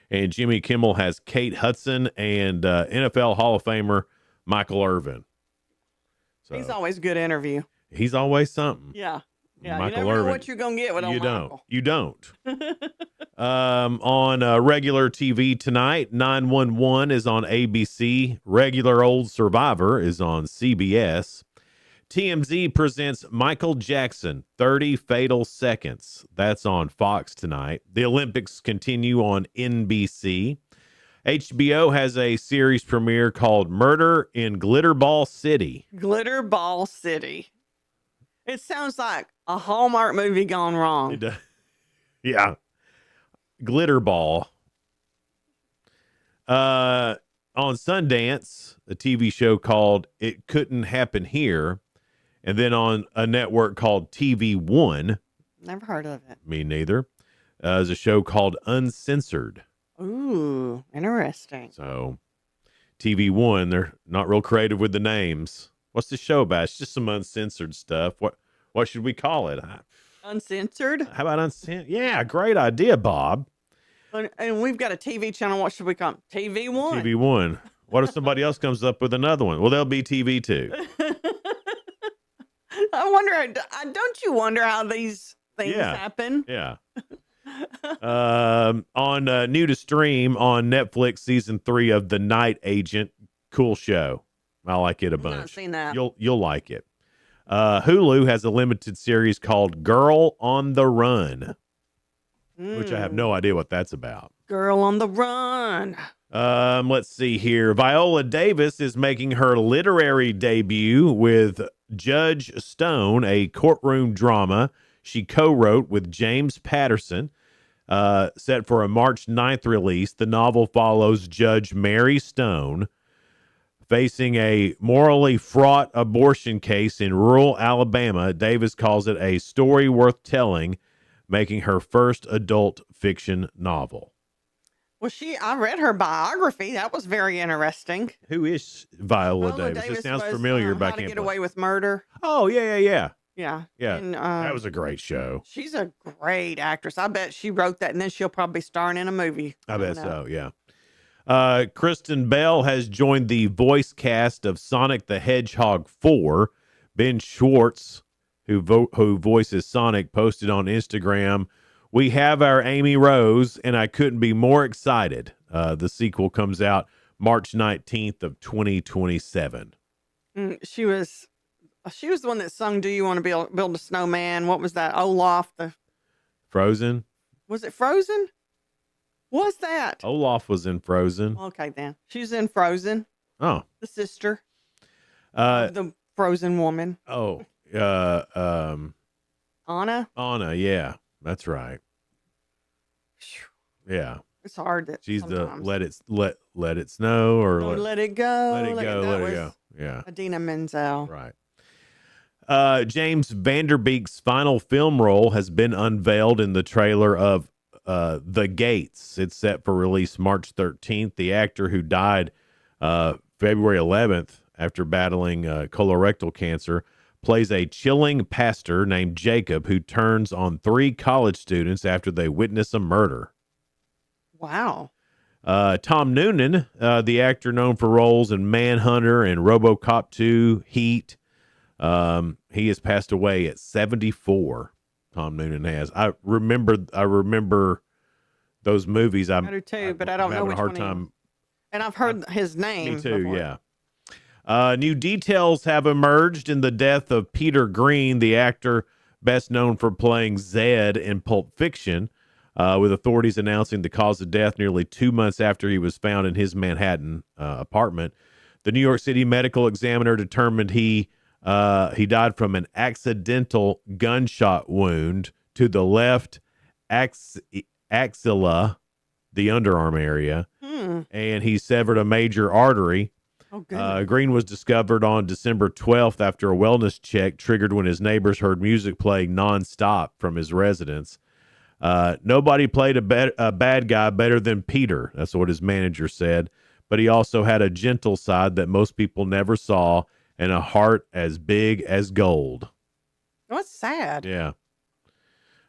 and Jimmy Kimmel has Kate Hudson and NFL Hall of Famer Michael Irvin. So, he's always a good interview. He's always something. Yeah. Yeah, Michael you never Irvin. know what you're going to get with Michael. You don't. On regular TV tonight, 911 is on ABC. Regular Old Survivor is on CBS. TMZ presents Michael Jackson, 30 Fatal Seconds. That's on Fox tonight. The Olympics continue on NBC. HBO has a series premiere called Murder in Glitterball City. Glitterball City. It sounds like a Hallmark movie gone wrong. It does. Yeah. Glitterball. On Sundance, a TV show called It Couldn't Happen Here. And then on a network called TV One. Never heard of it. Me neither. There's a show called Uncensored. Ooh, interesting. So, TV One, they're not real creative with the names. What's the show about? It's just some uncensored stuff. What should we call it? Uncensored? How about uncensored? Yeah, great idea, Bob. And we've got a TV channel. What should we call it? TV One? TV One. What if somebody else comes up with another one? Well, they'll be TV Two. I wonder, don't you wonder how these things happen? Yeah. On new to stream on Netflix, season 3 of The Night Agent. Cool show. I like it a bunch. Not seen that. You'll like it. Hulu has a limited series called Girl on the Run, which I have no idea what that's about. Girl on the Run. Let's see here. Viola Davis is making her literary debut with Judge Stone, a courtroom drama she co-wrote with James Patterson. Set for a March 9th release, the novel follows Judge Mary Stone facing a morally fraught abortion case in rural Alabama. Davis calls it a story worth telling, making her first adult fiction novel. Well, I read her biography. That was very interesting. Who is Viola Davis? It sounds familiar, but I How to can't Get Away with Murder. Oh, yeah. Yeah. Yeah. And, that was a great show. She's a great actress. I bet she wrote that, and then she'll probably be starring in a movie. I bet so, yeah. Kristen Bell has joined the voice cast of Sonic the Hedgehog 4. Ben Schwartz, who voices Sonic, posted on Instagram, "We have our Amy Rose, and I couldn't be more excited." The sequel comes out March 19th of 2027. She was the one that sung "Do You Want to Build a Snowman?" What was that? Olaf. Frozen? Was it Frozen? What's that? Olaf was in Frozen. Okay, then. She's in Frozen. Oh. The sister of the Frozen woman. Oh. Anna? Anna, yeah. That's right. Yeah. It's hard that she's sometimes. the let it snow or let it go. Let it go. Yeah. Adina Menzel. Right. James Vanderbeek's final film role has been unveiled in the trailer of The Gates. It's set for release March 13th. The actor who died February 11th after battling colorectal cancer plays a chilling pastor named Jacob who turns on 3 college students after they witness a murder. Wow. Tom Noonan, the actor known for roles in Manhunter and RoboCop 2, Heat, he has passed away at 74. Tom Noonan has. I remember those movies. I do too, but I don't know which one. And I've heard his name. Me too. Before. Yeah. New details have emerged in the death of Peter Green, the actor best known for playing Zed in Pulp Fiction, with authorities announcing the cause of death nearly 2 months after he was found in his Manhattan apartment. The New York City Medical Examiner determined he died from an accidental gunshot wound to the left axilla, the underarm area, and he severed a major artery. Green was discovered on December 12th after a wellness check triggered when his neighbors heard music playing nonstop from his residence. Nobody played a bad guy better than Peter. That's what his manager said. But he also had a gentle side that most people never saw and a heart as big as gold. What's sad? Yeah.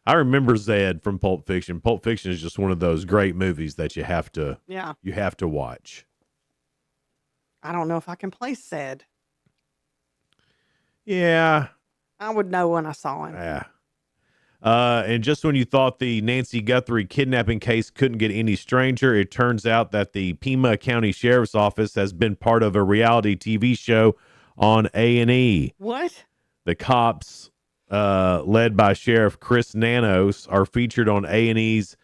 I remember Zed from Pulp Fiction. Pulp Fiction is just one of those great movies that you have to watch. I don't know if I can place Zed. Yeah. I would know when I saw him. Yeah. And just when you thought the Nancy Guthrie kidnapping case couldn't get any stranger, it turns out that the Pima County Sheriff's Office has been part of a reality TV show on A&E. What? The cops, led by Sheriff Chris Nanos, are featured on A&E's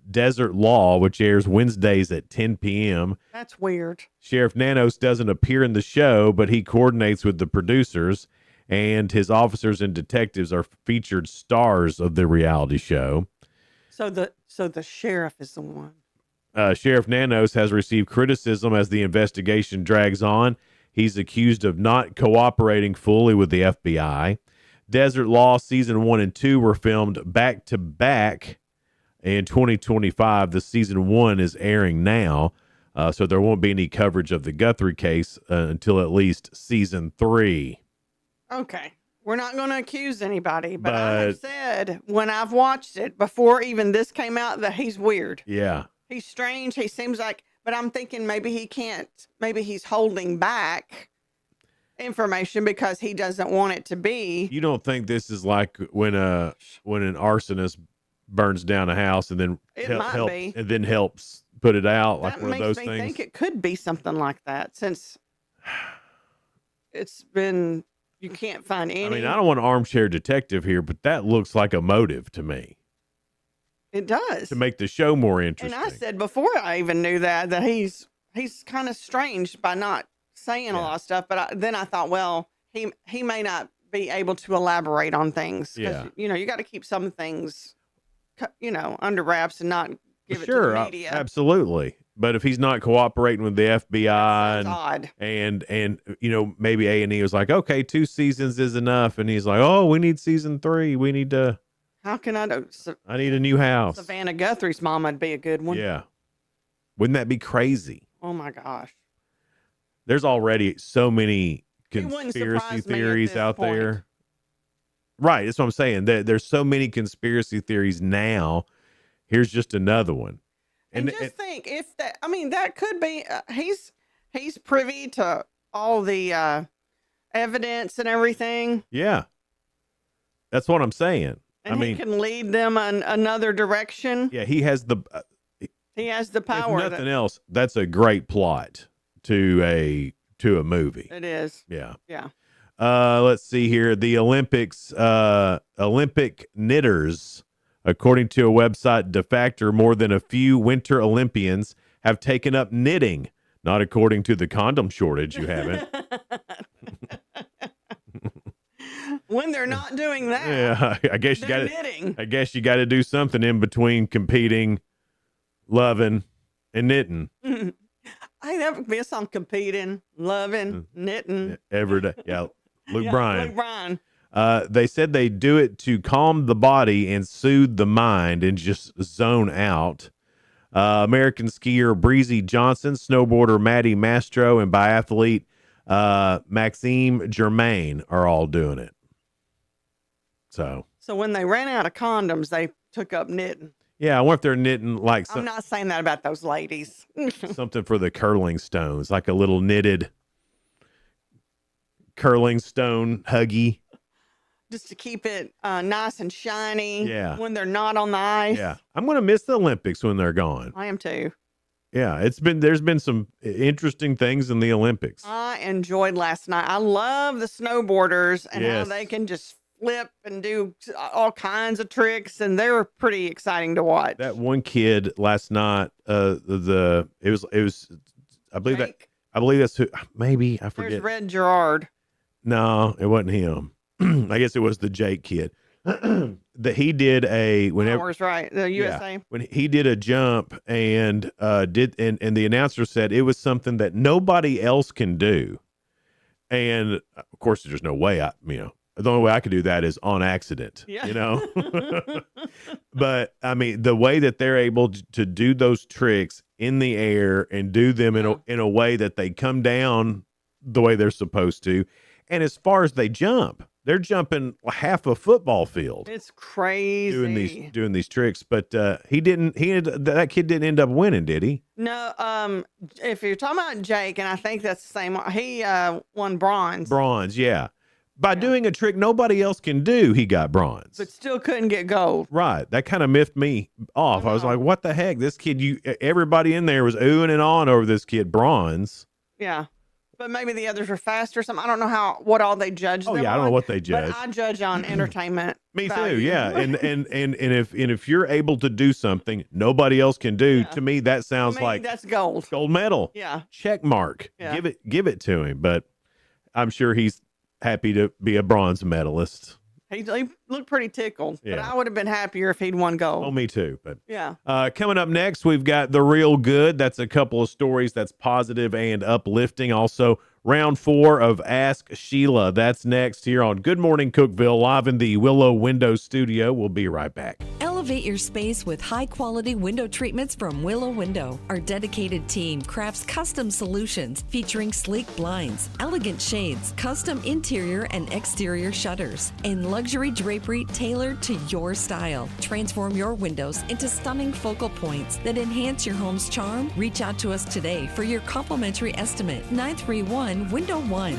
Desert Law, which airs Wednesdays at 10 p.m. That's weird. Sheriff Nanos doesn't appear in the show, but he coordinates with the producers, and his officers and detectives are featured stars of the reality show. So the sheriff is the one. Sheriff Nanos has received criticism as the investigation drags on. He's accused of not cooperating fully with the FBI. Desert Law Season 1 and 2 were filmed back-to-back in 2025. The Season 1 is airing now, so there won't be any coverage of the Guthrie case until at least Season 3. Okay. We're not going to accuse anybody, but I have said when I've watched it before even this came out that he's weird. Yeah. He's strange. He seems like, but I'm thinking maybe he can't, maybe he's holding back information because he doesn't want it to be. You don't think this is like when an arsonist burns down a house and then helps put it out, like one of those things? I think it could be something like that, since it's been, you can't find any. I mean, I don't want an armchair detective here, but that looks like a motive to me. It does. To make the show more interesting. And I said before I even knew that he's kind of strange by not saying a lot of stuff. But then I thought, well, he may not be able to elaborate on things. Yeah. You got to keep some things, under wraps and not give it to the media. Absolutely. But if he's not cooperating with the FBI odd. and maybe A&E was like, okay, 2 seasons is enough. And he's like, oh, we need Season 3. We need to. How can I do? I need a new house. Savannah Guthrie's mom would be a good one. Yeah. Wouldn't that be crazy? Oh my gosh. There's already so many conspiracy theories out there. Right. That's what I'm saying. There's so many conspiracy theories now. Here's just another one. And just think if that, that could be, he's privy to all the evidence and everything. Yeah. That's what I'm saying. And he can lead them in another direction. Yeah, he has the power. If nothing else, that's a great plot to a movie. It is. Yeah. Yeah. Let's see here. The Olympics, Olympic knitters, according to a website, DeFactor, more than a few Winter Olympians have taken up knitting. Not according to the condom shortage, you haven't. When they're not doing that, yeah, I guess you got knitting. I guess you got to do something in between competing, loving, and knitting. I never miss on competing, loving, knitting Every day. Yeah, Luke Bryan. Luke Bryan. They said they do it to calm the body and soothe the mind and just zone out. American skier Breezy Johnson, snowboarder Maddie Mastro, and biathlete Maxime Germain are all doing it. So when they ran out of condoms, they took up knitting. Yeah, I wonder if they're knitting like I'm not saying that about those ladies. something for the curling stones, like a little knitted curling stone huggy. Just to keep it nice and shiny. Yeah. When they're not on the ice. Yeah, I'm going to miss the Olympics when they're gone. I am too. Yeah, there's been some interesting things in the Olympics. I enjoyed last night. I love the snowboarders and how Yes. they can just flip and do all kinds of tricks, and they were pretty exciting to watch. That one kid last night, it was I believe that's who, maybe I forget. There's Red Gerard. No, it wasn't him. I guess it was the Jake kid. That he did Right, the USA. When he did a jump and and the announcer said it was something that nobody else can do, and of course there's no way the only way I could do that is on accident, But I mean, the way that they're able to do those tricks in the air and do them in a way that they come down the way they're supposed to, and as far as they jump, they're jumping half a football field. It's crazy doing these tricks. But that kid didn't end up winning, did he? No. If you're talking about Jake, and I think that's the same one, he won bronze. Bronze, yeah. By doing a trick nobody else can do, he got bronze. But still couldn't get gold. Right. That kind of miffed me off. I was like, what the heck? This kid, everybody in there was oohing and on over this kid, bronze. Yeah. But maybe the others are faster or something. I don't know what all they judge. Oh them yeah, I don't know on, what they judge. But I judge on entertainment. Me value. too. Yeah, and if you're able to do something nobody else can do, to me that sounds like that's gold. Gold medal. Yeah. Check mark. Yeah. Give it to him. But I'm sure he's happy to be a bronze medalist. He looked pretty tickled, but Yeah. I would have been happier if he'd won gold. Oh, me too. But yeah. Coming up next, we've got The Real Good. That's a couple of stories that's positive and uplifting. Also, round 4 of Ask Sheila. That's next here on Good Morning Cookeville, live in the Willow Window Studio. We'll be right back. Elevate your space with high-quality window treatments from Willow Window. Our dedicated team crafts custom solutions featuring sleek blinds, elegant shades, custom interior and exterior shutters, and luxury drapery tailored to your style. Transform your windows into stunning focal points that enhance your home's charm. Reach out to us today for your complimentary estimate. 931-Window-1.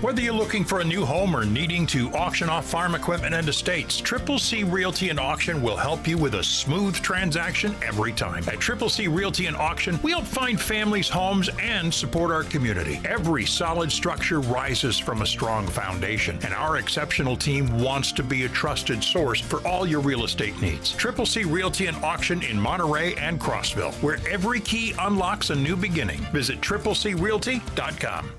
Whether you're looking for a new home or needing to auction off farm equipment and estates, Triple C Realty and Auction will help you with a smooth transaction every time. At Triple C Realty and Auction, we help find families, homes, and support our community. Every solid structure rises from a strong foundation, and our exceptional team wants to be a trusted source for all your real estate needs. Triple C Realty and Auction in Monterey and Crossville, where every key unlocks a new beginning. Visit triplecrealty.com.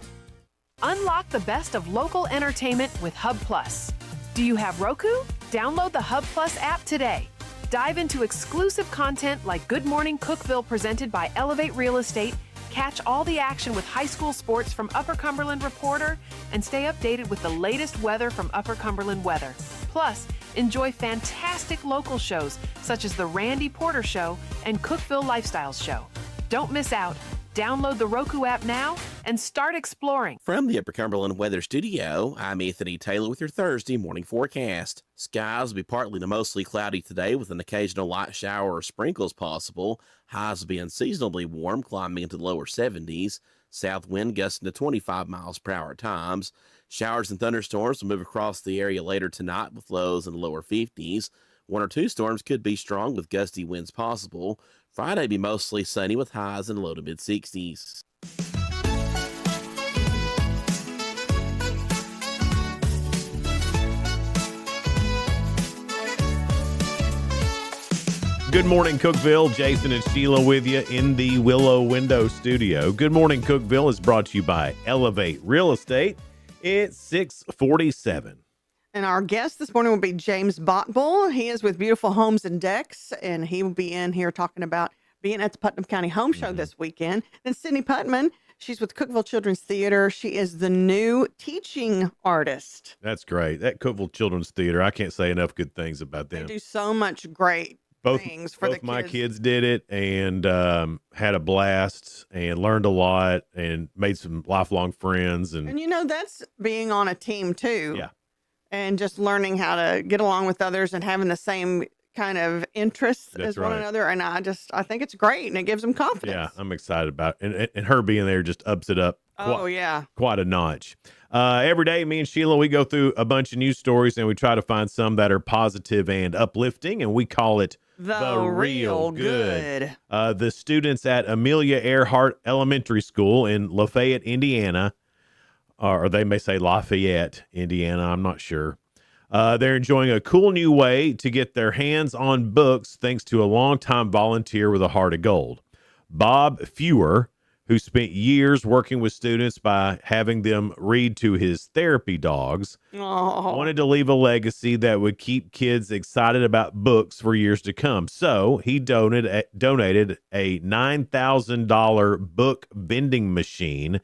Unlock the best of local entertainment with Hub Plus. Do you have Roku? Download the Hub Plus app today. Dive into exclusive content like Good Morning Cookeville presented by Elevate Real Estate, catch all the action with high school sports from Upper Cumberland Reporter, and stay updated with the latest weather from Upper Cumberland Weather. Plus, enjoy fantastic local shows such as The Randy Porter Show and Cookeville Lifestyles Show. Don't miss out. Download the Roku app now and start exploring. From the Upper Cumberland Weather Studio, I'm Anthony Taylor with your Thursday morning forecast. Skies will be partly to mostly cloudy today with an occasional light shower or sprinkles possible. Highs will be unseasonably warm, climbing into the lower 70s. South wind gusting to 25 miles per hour at times. Showers and thunderstorms will move across the area later tonight with lows in the lower 50s. 1 or 2 storms could be strong with gusty winds possible. Friday be mostly sunny with highs in the low to mid 60s. Good morning, Cookeville. Jason and Sheila with you in the Willow Window Studio. Good morning, Cookeville is brought to you by Elevate Real Estate. It's 6:47. And our guest this morning will be James Botbull. He is with Beautiful Homes and Decks, and he will be in here talking about being at the Putnam County Home Show this weekend. Then Sydney Putman, she's with Cookeville Children's Theater. She is the new teaching artist. That's great. That Cookeville Children's Theater, I can't say enough good things about them. They do so much great things for the Both my kids. kids did it and had a blast and learned a lot and made some lifelong friends. And you know, that's being on a team too. Yeah. And just learning how to get along with others and having the same kind of interests That's as one right. another. And I think it's great and it gives them confidence. Yeah, I'm excited about it. And her being there just ups it up quite a notch. Every day, me and Sheila, we go through a bunch of news stories and we try to find some that are positive and uplifting, and we call it The Real Good. The students at Amelia Earhart Elementary School in Lafayette, Indiana, or they may say Lafayette, Indiana, I'm not sure. They're enjoying a cool new way to get their hands on books thanks to a longtime volunteer with a heart of gold. Bob Fewer, who spent years working with students by having them read to his therapy dogs, wanted to leave a legacy that would keep kids excited about books for years to come. So he donated a $9,000 book vending machine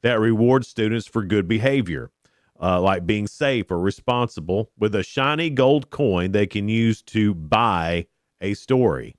that rewards students for good behavior, like being safe or responsible, with a shiny gold coin they can use to buy a story.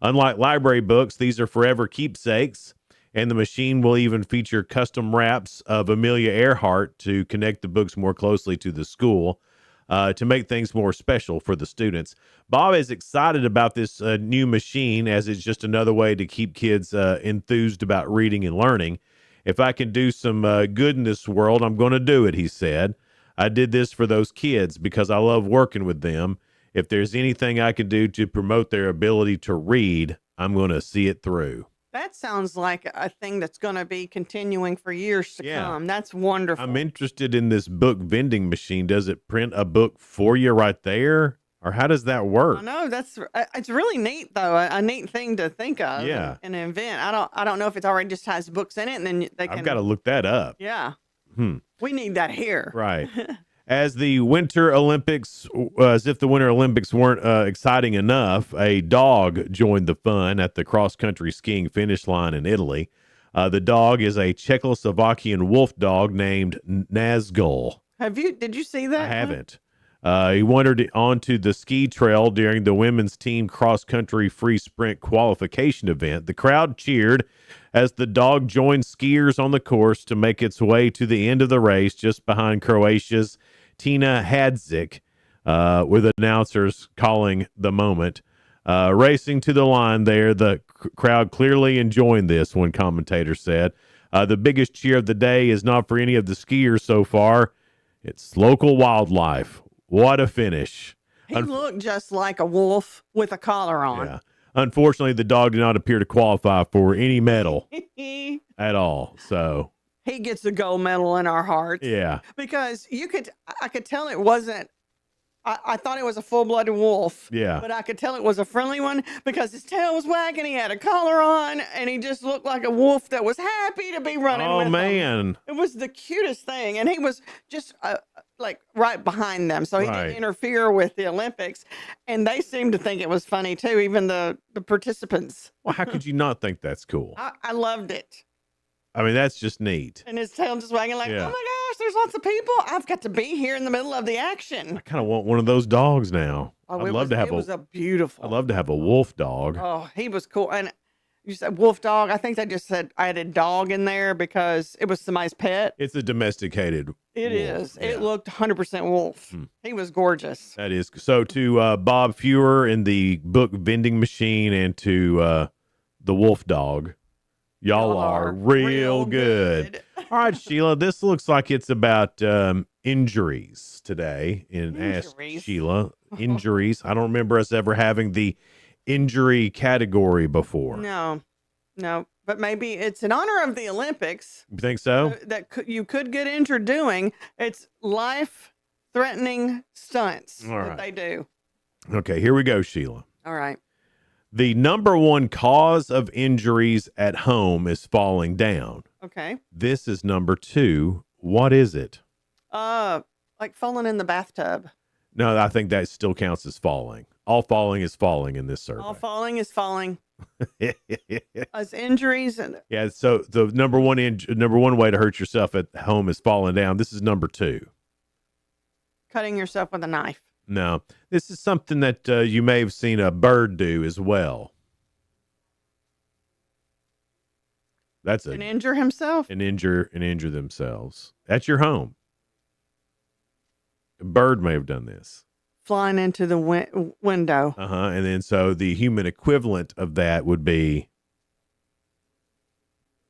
Unlike library books, these are forever keepsakes, and the machine will even feature custom wraps of Amelia Earhart to connect the books more closely to the school, to make things more special for the students. Bob is excited about this new machine, as it's just another way to keep kids enthused about reading and learning. If I can do some good in this world, I'm going to do it, he said. I did this for those kids because I love working with them. if there's anything I can do to promote their ability to read, I'm going to see it through. That sounds like a thing that's going to be continuing for years to come. That's wonderful. I'm interested in this book vending machine. Does it print a book for you right there? Or how does that work? I know it's really neat though. A neat thing to think of. Yeah. And invent. I don't know if it already just has books in it, and then they can. I've got to look that up. Yeah. We need that here. Right. As the Winter Olympics, as if the Winter Olympics weren't exciting enough, a dog joined the fun at the cross-country skiing finish line in Italy. The dog is a Czechoslovakian wolf dog named Nazgul. Did you see that? I haven't. He wandered onto the ski trail during the women's team cross-country free sprint qualification event. The crowd cheered as the dog joined skiers on the course to make its way to the end of the race just behind Croatia's Tina Hadzik, with announcers calling the moment. Racing to the line there, the crowd clearly enjoying this, one commentator said. The biggest cheer of the day is not for any of the skiers so far. It's local wildlife. What a finish. He looked just like a wolf with a collar on. Yeah. Unfortunately, the dog did not appear to qualify for any medal at all. So he gets a gold medal in our hearts. Yeah. Because I could tell it wasn't, I thought it was a full-blooded wolf. Yeah. But I could tell it was a friendly one because his tail was wagging, he had a collar on, and he just looked like a wolf that was happy to be running with Oh, them. man. It was the cutest thing. And he was just like right behind them. So he didn't interfere with the Olympics. And they seemed to think it was funny too, even the participants. Well, how could you not think that's cool? I loved it. I mean, that's just neat. And his tail just wagging like, Yeah. oh my gosh, there's lots of people. I've got to be here in the middle of the action. I kind of want one of those dogs now. Oh, it was a beautiful. I'd love to have a wolf dog. Oh, he was cool. And you said wolf dog. I think they just said I had a dog in there because it was somebody's pet. It's a domesticated It wolf. is. It looked 100% wolf. He was gorgeous. That is. So to Bob Fewer in the book vending machine and to the wolf dog, y'all are real good. All right, Sheila, this looks like it's about injuries today in Ask Sheila. Injuries. I don't remember us ever having the injury category before. No. But maybe it's in honor of the Olympics. You think so? You could get injured doing. It's life-threatening stunts All right. that they do. Okay, here we go, Sheila. All right. The number one cause of injuries at home is falling down. Okay. This is number two. What is it? Like falling in the bathtub. No, I think that still counts as falling. All falling is falling in this survey. All falling is falling. As injuries and Yeah, so the number one way to hurt yourself at home is falling down. This is number two. cutting yourself with a knife. No, this is something that you may have seen a bird do as well. That's And injure himself? and injure themselves. At your home. A bird may have done this. Flying into the window. And then so the human equivalent of that would be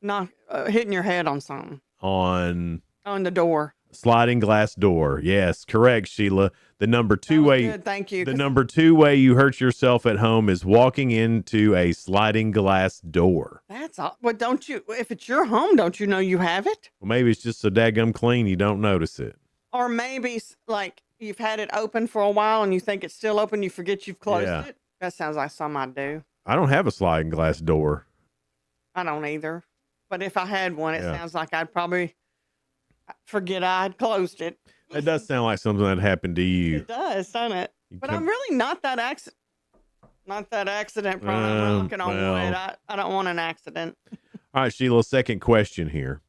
Not hitting your head on something. on On the door. sliding glass door. Yes, correct, Sheila. The number two way. Good, thank you. The number two way you hurt yourself at home is walking into a sliding glass door. That's all. But don't you, if it's your home, don't you know you have it? Well, maybe it's just so daggum clean you don't notice it. Or maybe like you've had it open for a while and you think it's still open, you forget you've closed Yeah. it. That sounds like something I do. I don't have a sliding glass door. I don't either. But if I had one, it Yeah. sounds like I'd probably forget I'd closed it. That does sound like something that happened to you. It does, doesn't it? But come- I'm really not that accident prone. I'm looking on well. wood. I don't want an accident. All right, Sheila, second question here.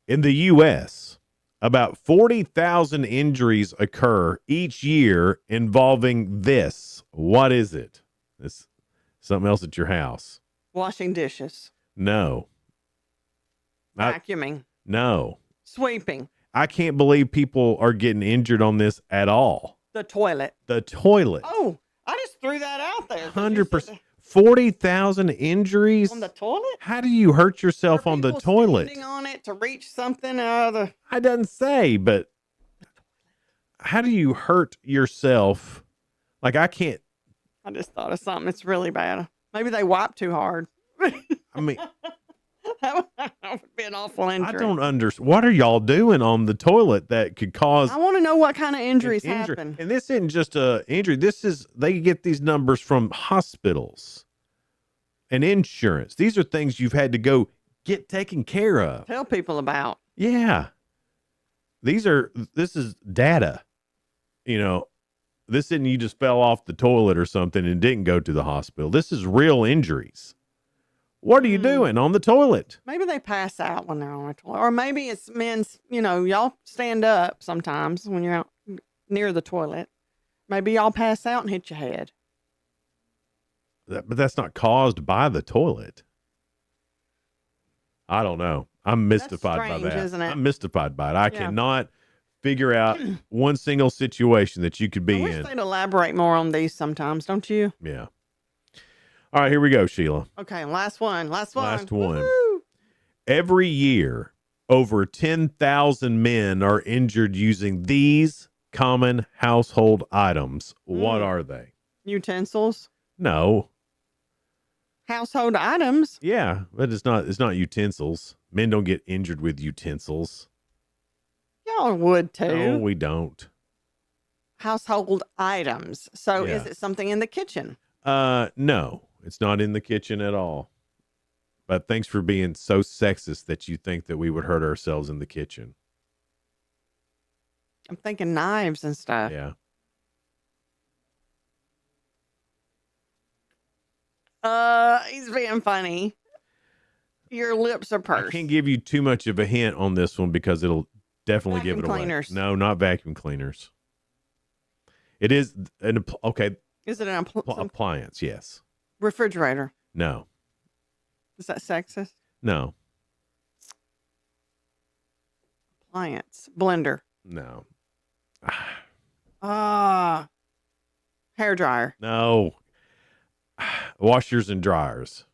In the U.S., about 40,000 injuries occur each year involving this. What is it? This something else at your house? Washing dishes, No. vacuuming, No. sweeping, I can't believe people are getting injured on this at all. the toilet. The toilet. Oh, I just threw that out there. 100%. 40,000 injuries? On the toilet? How do you hurt yourself on the toilet? Standing on it to reach something out of the. I doesn't say, but how do you hurt yourself Like I can't. I just thought of something. It's really bad. Maybe they wipe too hard. I mean, that would be an awful injury. I don't understand. What are y'all doing on the toilet that could cause? I want to know what kind of injuries happen. And this isn't just a injury. They get these numbers from hospitals and insurance. These are things you've had to go get taken care of. Tell people about. Yeah. This is data. This isn't you just fell off the toilet or something and didn't go to the hospital. This is real injuries. What are you doing on the toilet? Maybe they pass out when they're on a toilet. Or maybe it's men's, y'all stand up sometimes when you're out near the toilet. Maybe y'all pass out and hit your head. But that's not caused by the toilet. I don't know. I'm mystified by that. Isn't it? I'm mystified by it. I cannot figure out one single situation that you could be I wish in. they'd elaborate more on these sometimes, don't you? Yeah. All right, here we go, Sheila. Okay, last one. Last one. Woo-hoo! Every year, over 10,000 men are injured using these common household items. What are they? Utensils. No. Household items. Yeah, but it's not utensils. Men don't get injured with utensils. Y'all would too. No, we don't. Household items. So is it something in the kitchen? No, it's not in the kitchen at all. But thanks for being so sexist that you think that we would hurt ourselves in the kitchen. I'm thinking knives and stuff. Yeah. He's being funny. Your lips are pursed. I can't give you too much of a hint on this one because it'll definitely give it away. Cleaners. No, not vacuum cleaners. It is okay. Is it an appliance? Yes. Refrigerator. No. Is that sexist? No. Appliance. Blender. No. Hair dryer. No. Washers and dryers.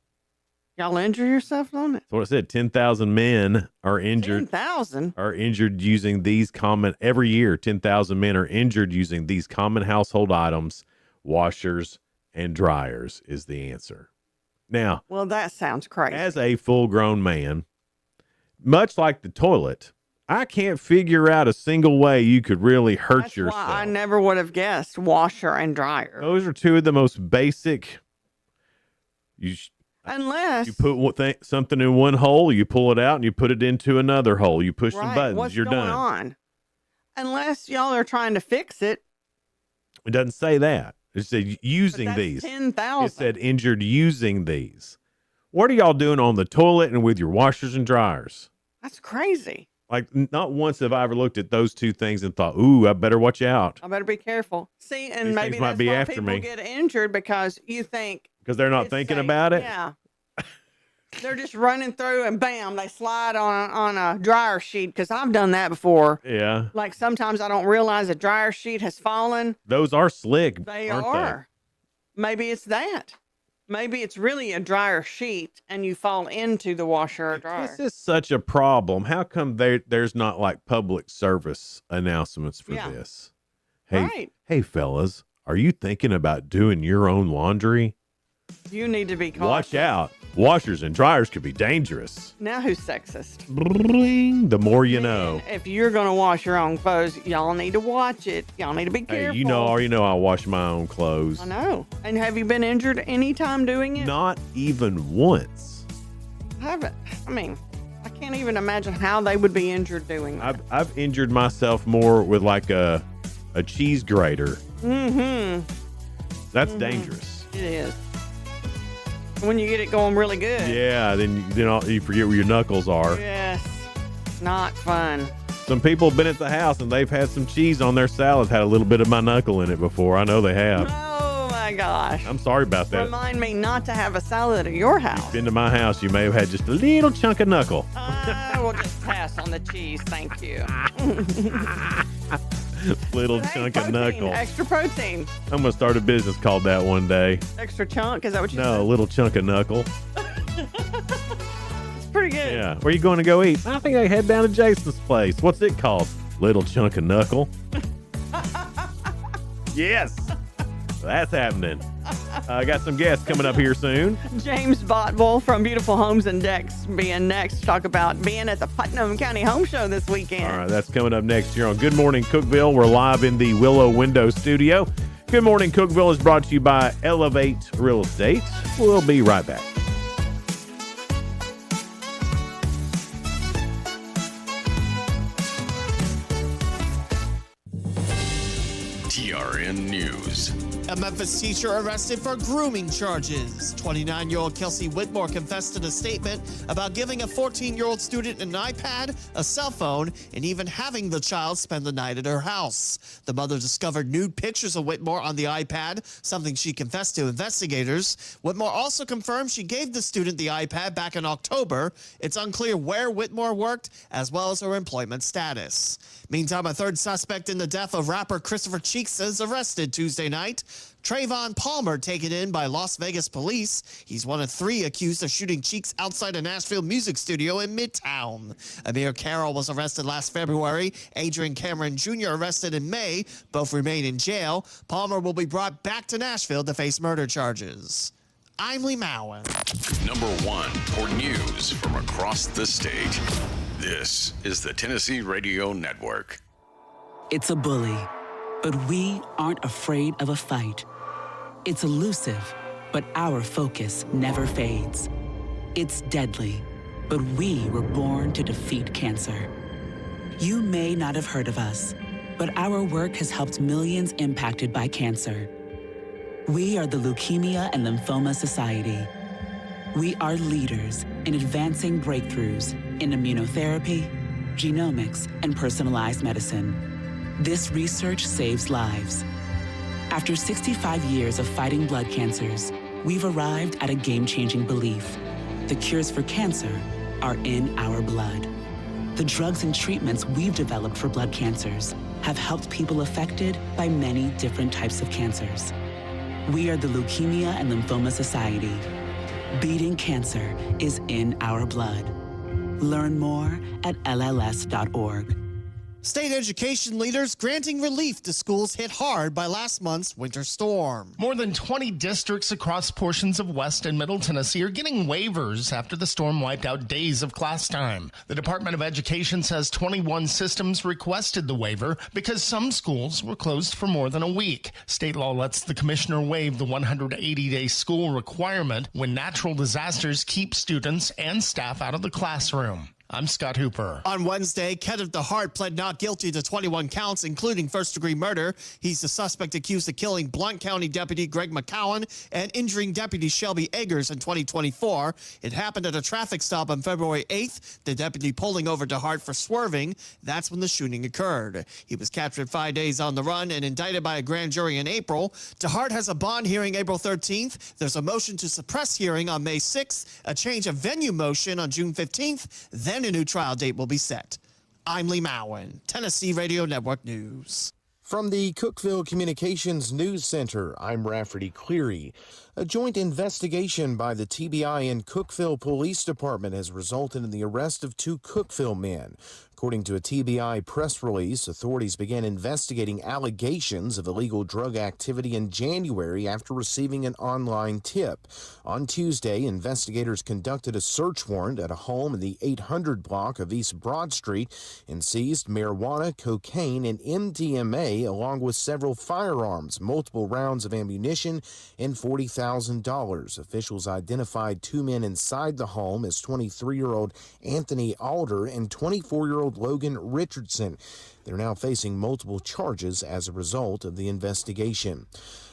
Y'all injure yourself on it? That's what I said. 10,000 men are injured. 10,000? Are injured using these common every year. 10,000 men are injured using these common household items. Washers and dryers is the answer. Now, well, that sounds crazy. As a full-grown man, much like the toilet, I can't figure out a single way you could really hurt yourself. Why I never would have guessed washer and dryer. Those are two of the most basic. Unless you put something in one hole, you pull it out and you put it into another hole. You push some buttons, what's you're going done. on? Unless y'all are trying to fix it. It doesn't say that. It said using these. 10,000. It said injured using these. What are y'all doing on the toilet and with your washers and dryers? That's crazy. Like, not once have I ever looked at those two things and thought, ooh, I better watch out. I better be careful. See, and These maybe things might that's be why after people me. get injured because you think. Because they're not thinking about it? Yeah. They're just running through and bam, they slide on a dryer sheet because I've done that before. Yeah. Like sometimes I don't realize a dryer sheet has fallen. Those are slick, They aren't are. Maybe it's that. Maybe it's really a dryer sheet and you fall into the washer or dryer. This is such a problem. How come there's not like public service announcements for this? Hey, hey, fellas, are you thinking about doing your own laundry? You need to be cautious. Watch out. Washers and dryers could be dangerous. Now who's sexist? Bling, the more you know. If you're going to wash your own clothes, y'all need to watch it. Y'all need to be careful. Hey, you know I wash my own clothes. I know. And have you been injured any time doing it? Not even once. I haven't. I mean, I can't even imagine how they would be injured doing that. I've injured myself more with like a cheese grater. Mm-hmm. That's dangerous. It is. When you get it going really good. Yeah, then you forget where your knuckles are. Yes. Not fun. Some people have been at the house and they've had some cheese on their salad, had a little bit of my knuckle in it before. I know they have. Oh my gosh. I'm sorry about that. Remind me not to have a salad at your house. Been to my house, you may have had just a little chunk of knuckle. I will just pass on the cheese, thank you. Little chunk of knuckle. Extra protein. I'm gonna start a business called that one day. Extra chunk, is that what you said? No, a little chunk of knuckle. It's pretty good. Yeah. Where you going to go eat? I think I head down to Jason's place. What's it called? Little chunk of knuckle. Yes. That's happening. I got some guests coming up here soon. James Botville from Beautiful Homes and Decks being next to talk about being at the Putnam County Home Show this weekend. All right, that's coming up next here on Good Morning Cookeville. We're live in the Willow Window Studio. Good Morning Cookeville is brought to you by Elevate Real Estate. We'll be right back. TRN News. A Memphis teacher arrested for grooming charges. 29-year-old Kelsey Whitmore confessed in a statement about giving a 14-year-old student an iPad, a cell phone, and even having the child spend the night at her house. The mother discovered nude pictures of Whitmore on the iPad, something she confessed to investigators. Whitmore also confirmed she gave the student the iPad back in October. It's unclear where Whitmore worked, as well as her employment status. Meantime, a third suspect in the death of rapper Christopher Cheeks is arrested Tuesday night. Trayvon Palmer taken in by Las Vegas police. He's one of 3 accused of shooting Cheeks outside a Nashville music studio in Midtown. Amir Carroll was arrested last February. Adrian Cameron Jr. arrested in May. Both remain in jail. Palmer will be brought back to Nashville to face murder charges. I'm Lee Mowen. Number 1 for news from across the state. This is the Tennessee Radio Network. It's a bully, but we aren't afraid of a fight. It's elusive, but our focus never fades. It's deadly, but we were born to defeat cancer. You may not have heard of us, but our work has helped millions impacted by cancer. We are the Leukemia and Lymphoma Society. We are leaders in advancing breakthroughs in immunotherapy, genomics, and personalized medicine. This research saves lives. After 65 years of fighting blood cancers, we've arrived at a game-changing belief. The cures for cancer are in our blood. The drugs and treatments we've developed for blood cancers have helped people affected by many different types of cancers. We are the Leukemia and Lymphoma Society. Beating cancer is in our blood. Learn more at LLS.org. State education leaders granting relief to schools hit hard by last month's winter storm. More than 20 districts across portions of West and Middle Tennessee are getting waivers after the storm wiped out days of class time. The Department of Education says 21 systems requested the waiver because some schools were closed for more than a week. State law lets the commissioner waive the 180-day school requirement when natural disasters keep students and staff out of the classroom. I'm Scott Hooper. On Wednesday, Kenneth DeHart pled not guilty to 21 counts, including first-degree murder. He's the suspect accused of killing Blount County Deputy Greg McCowan and injuring Deputy Shelby Eggers in 2024. It happened at a traffic stop on February 8th. The deputy pulling over DeHart for swerving. That's when the shooting occurred. He was captured 5 days on the run and indicted by a grand jury in April. DeHart has a bond hearing April 13th. There's a motion to suppress hearing on May 6th, a change of venue motion on June 15th, then a new trial date will be set. I'm Lee Mowen, Tennessee Radio Network News. From the Cookeville Communications News Center, I'm Rafferty Cleary. A joint investigation by the TBI and Cookeville Police Department has resulted in the arrest of 2 Cookeville men. According to a TBI press release, authorities began investigating allegations of illegal drug activity in January after receiving an online tip. On Tuesday, investigators conducted a search warrant at a home in the 800 block of East Broad Street and seized marijuana, cocaine, and MDMA, along with several firearms, multiple rounds of ammunition, and $40,000. Officials identified 2 men inside the home as 23-year-old Anthony Alder and 24-year-old Logan Richardson. They're now facing multiple charges as a result of the investigation.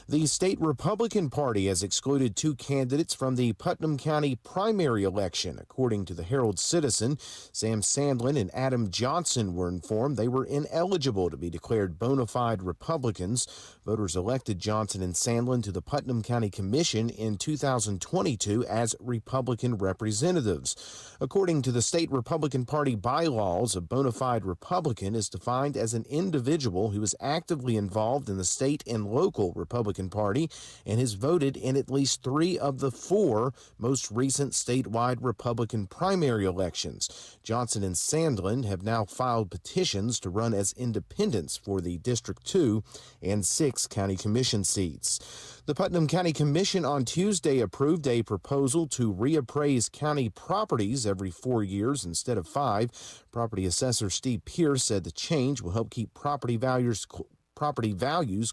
The state Republican Party has excluded 2 candidates from the Putnam County primary election. According to the Herald-Citizen, Sam Sandlin and Adam Johnson were informed they were ineligible to be declared bona fide Republicans. Voters elected Johnson and Sandlin to the Putnam County Commission in 2022 as Republican representatives. According to the state Republican Party bylaws, a bona fide Republican is defined defined as an individual who is actively involved in the state and local Republican Party and has voted in at least 3 of the 4 most recent statewide Republican primary elections. Johnson and Sandlin have now filed petitions to run as independents for the District 2 and 6 county commission seats. The Putnam County Commission on Tuesday approved a proposal to reappraise county properties every 4 years instead of 5. Property assessor Steve Pierce said the change will help keep property values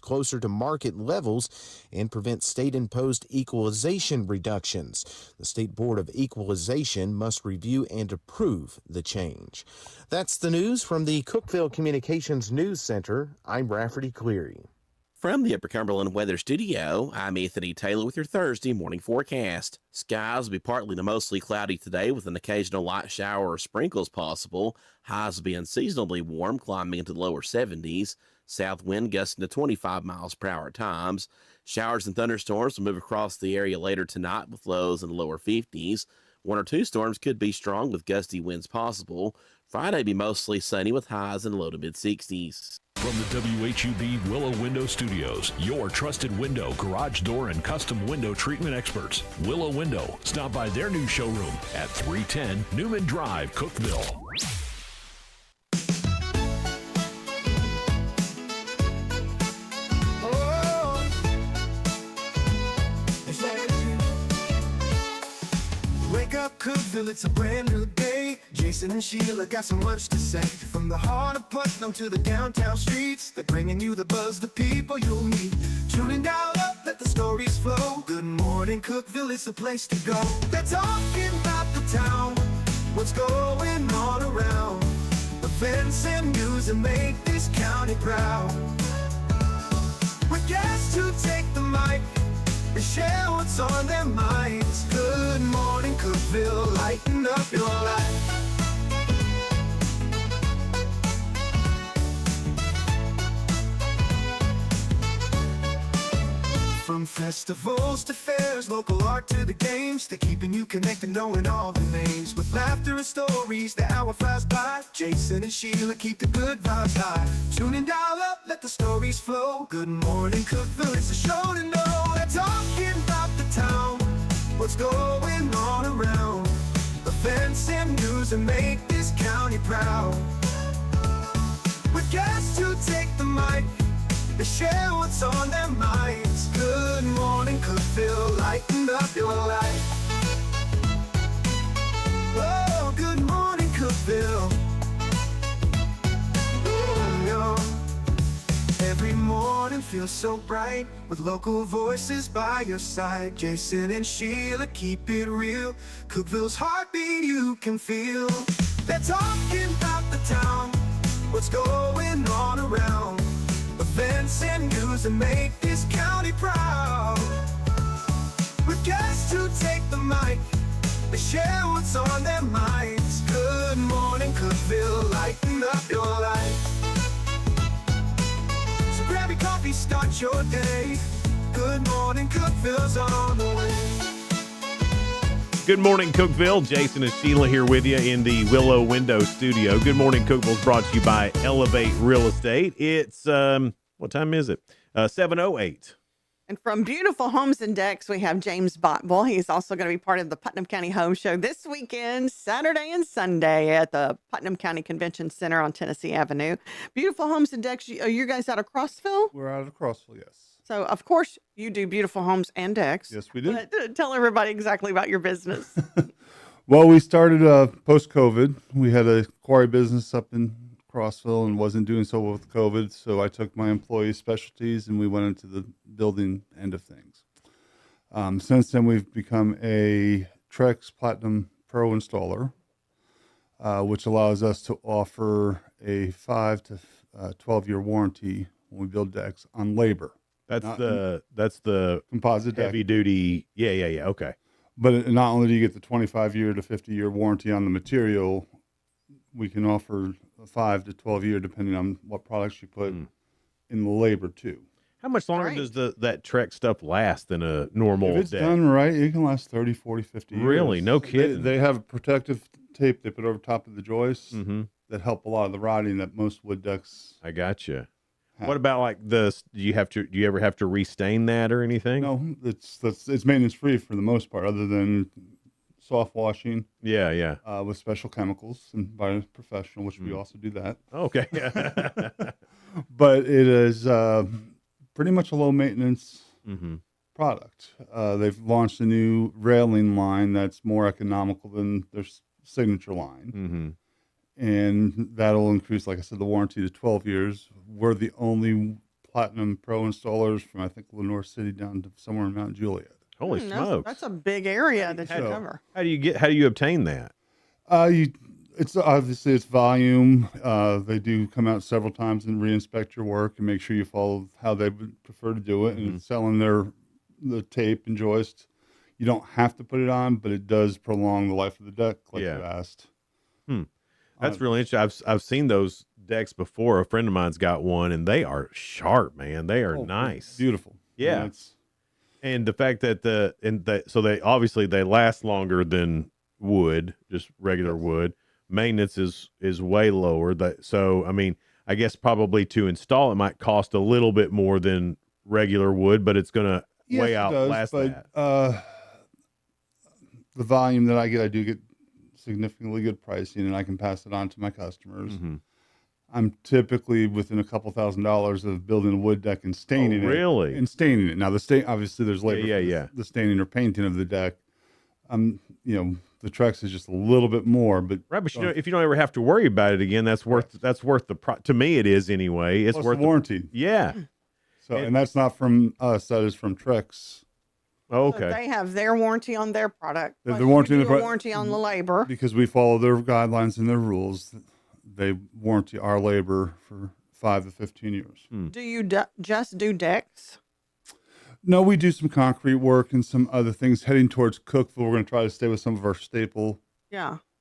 closer to market levels and prevent state-imposed equalization reductions. The State Board of Equalization must review and approve the change. That's the news from the Cookeville Communications News Center. I'm Rafferty Cleary. From the Upper Cumberland Weather Studio, I'm Anthony Taylor with your Thursday morning forecast. Skies will be partly to mostly cloudy today with an occasional light shower or sprinkles possible. Highs will be unseasonably warm, climbing into the lower 70s. South wind gusting to 25 miles per hour at times. Showers and thunderstorms will move across the area later tonight with lows in the lower 50s. 1 or 2 storms could be strong with gusty winds possible. Friday will be mostly sunny with highs in the low to mid 60s. From the WHUB Willow Window Studios, your trusted window, garage door, and custom window treatment experts. Willow Window. Stop by their new showroom at 310 Newman Drive, Cookeville. Wake up, Cookeville, it's a brand new day. Jason and Sheila got so much to say. From the heart of Putnam to the downtown streets, they're bringing you the buzz, the people you'll meet. Tuning dial up, let the stories flow. Good morning, Cookeville, it's the place to go. They're talking about the town, what's going on around. Events and news that make this county proud. With guests who take the mic, they share what's on their minds. Good morning, Cookeville, lighten up your life. From festivals to fairs, local art to the games, they're keeping you connected, knowing all the names. With laughter and stories, the hour flies by. Jason and Sheila keep the good vibes high. Tune in, dial up, let the stories flow. Good morning, Cookeville, it's a show to know. They're talking about the town, what's going on around. Events and news that make this county proud. With guests who take the mic, they share what's on their minds. Good morning, Cookeville, lighten up your life. Oh, good morning, Cookeville. Every morning feels so bright with local voices by your side. Jason and Sheila keep it real. Cookeville's heartbeat you can feel. They're talking about the town, what's going on around. Events and news that make this county proud. With guests who take the mic, they share what's on their minds. Good morning, Cookeville, lighten up your life. So grab your coffee, start your day. Good morning, Cookeville's on the way. Good morning, Cookeville. Jason and Sheila here with you in the Willow Window Studio. Good morning, Cookeville is brought to you by Elevate Real Estate. It's, what time is it? 7:08. And from Beautiful Homes and Decks, we have James Botwell. He's also going to be part of the Putnam County Home Show this weekend, Saturday and Sunday at the Putnam County Convention Center on Tennessee Avenue. Beautiful Homes and Decks, are you guys out of Crossville? We're out of Crossville, yes. So, of course, you do beautiful homes and decks. Yes, we do. But tell everybody exactly about your business. Well, we started post-COVID. We had a quarry business up in Crossville and wasn't doing so well with COVID, so I took my employee specialties and we went into the building end of things. Since then, we've become a Trex Platinum Pro installer, which allows us to offer a 5 to 12-year warranty when we build decks on labor. That's the composite deck. Heavy duty. Yeah. Okay. But not only do you get the 25-year to 50-year warranty on the material, we can offer a 5 to 12-year depending on what products you put in the labor too. How much longer does that Trex stuff last than a normal If it's deck? done right, it can last 30, 40, 50 years. Really? No kidding. They have protective tape they put over top of the joists. Mm-hmm. that help a lot of the rotting that most wood decks. I gotcha. What about like this? Do you ever have to restain that or anything? No, it's maintenance free for the most part, other than soft washing. Yeah. With special chemicals and by a professional, which we also do that. Okay. But it is pretty much a low maintenance product. They've launched a new railing line that's more economical than their signature line. And that'll increase, like I said, the warranty to 12 years. We're the only Platinum Pro installers from, I think, Lenore City down to somewhere in Mount Juliet. Holy smokes. That's a big area that you cover. How do you obtain that? It's obviously it's volume. They do come out several times and re-inspect your work and make sure you follow how they would prefer to do it. And selling the tape and joist, you don't have to put it on, but it does prolong the life of the deck, like you asked. That's really interesting. I've seen those decks before. A friend of mine's got one, and they are sharp, man. They are nice, beautiful. Yeah, and the fact that so they obviously they last longer than wood, just regular wood. Maintenance is way lower. So I mean, I guess probably to install it might cost a little bit more than regular wood, but it's gonna way outlast that. The volume that I do get significantly good pricing, and I can pass it on to my customers. I'm typically within a couple $1,000s of building a wood deck and staining it. Really? And staining it. Now the stain, obviously there's labor for the staining or painting of the deck. The Trex is just a little bit more, but right. But if you don't ever have to worry about it again, that's worth to me it is anyway. It's worth the warranty. So and that's not from us. That is from Trex. Oh, okay. So they have their warranty on their product. The warranty on the warranty on the labor. Because we follow their guidelines and their rules. They warranty our labor for 5 to 15 years. Do you just do decks? No, we do some concrete work and some other things. Heading towards Cookeville, we're going to try to stay with some of our staple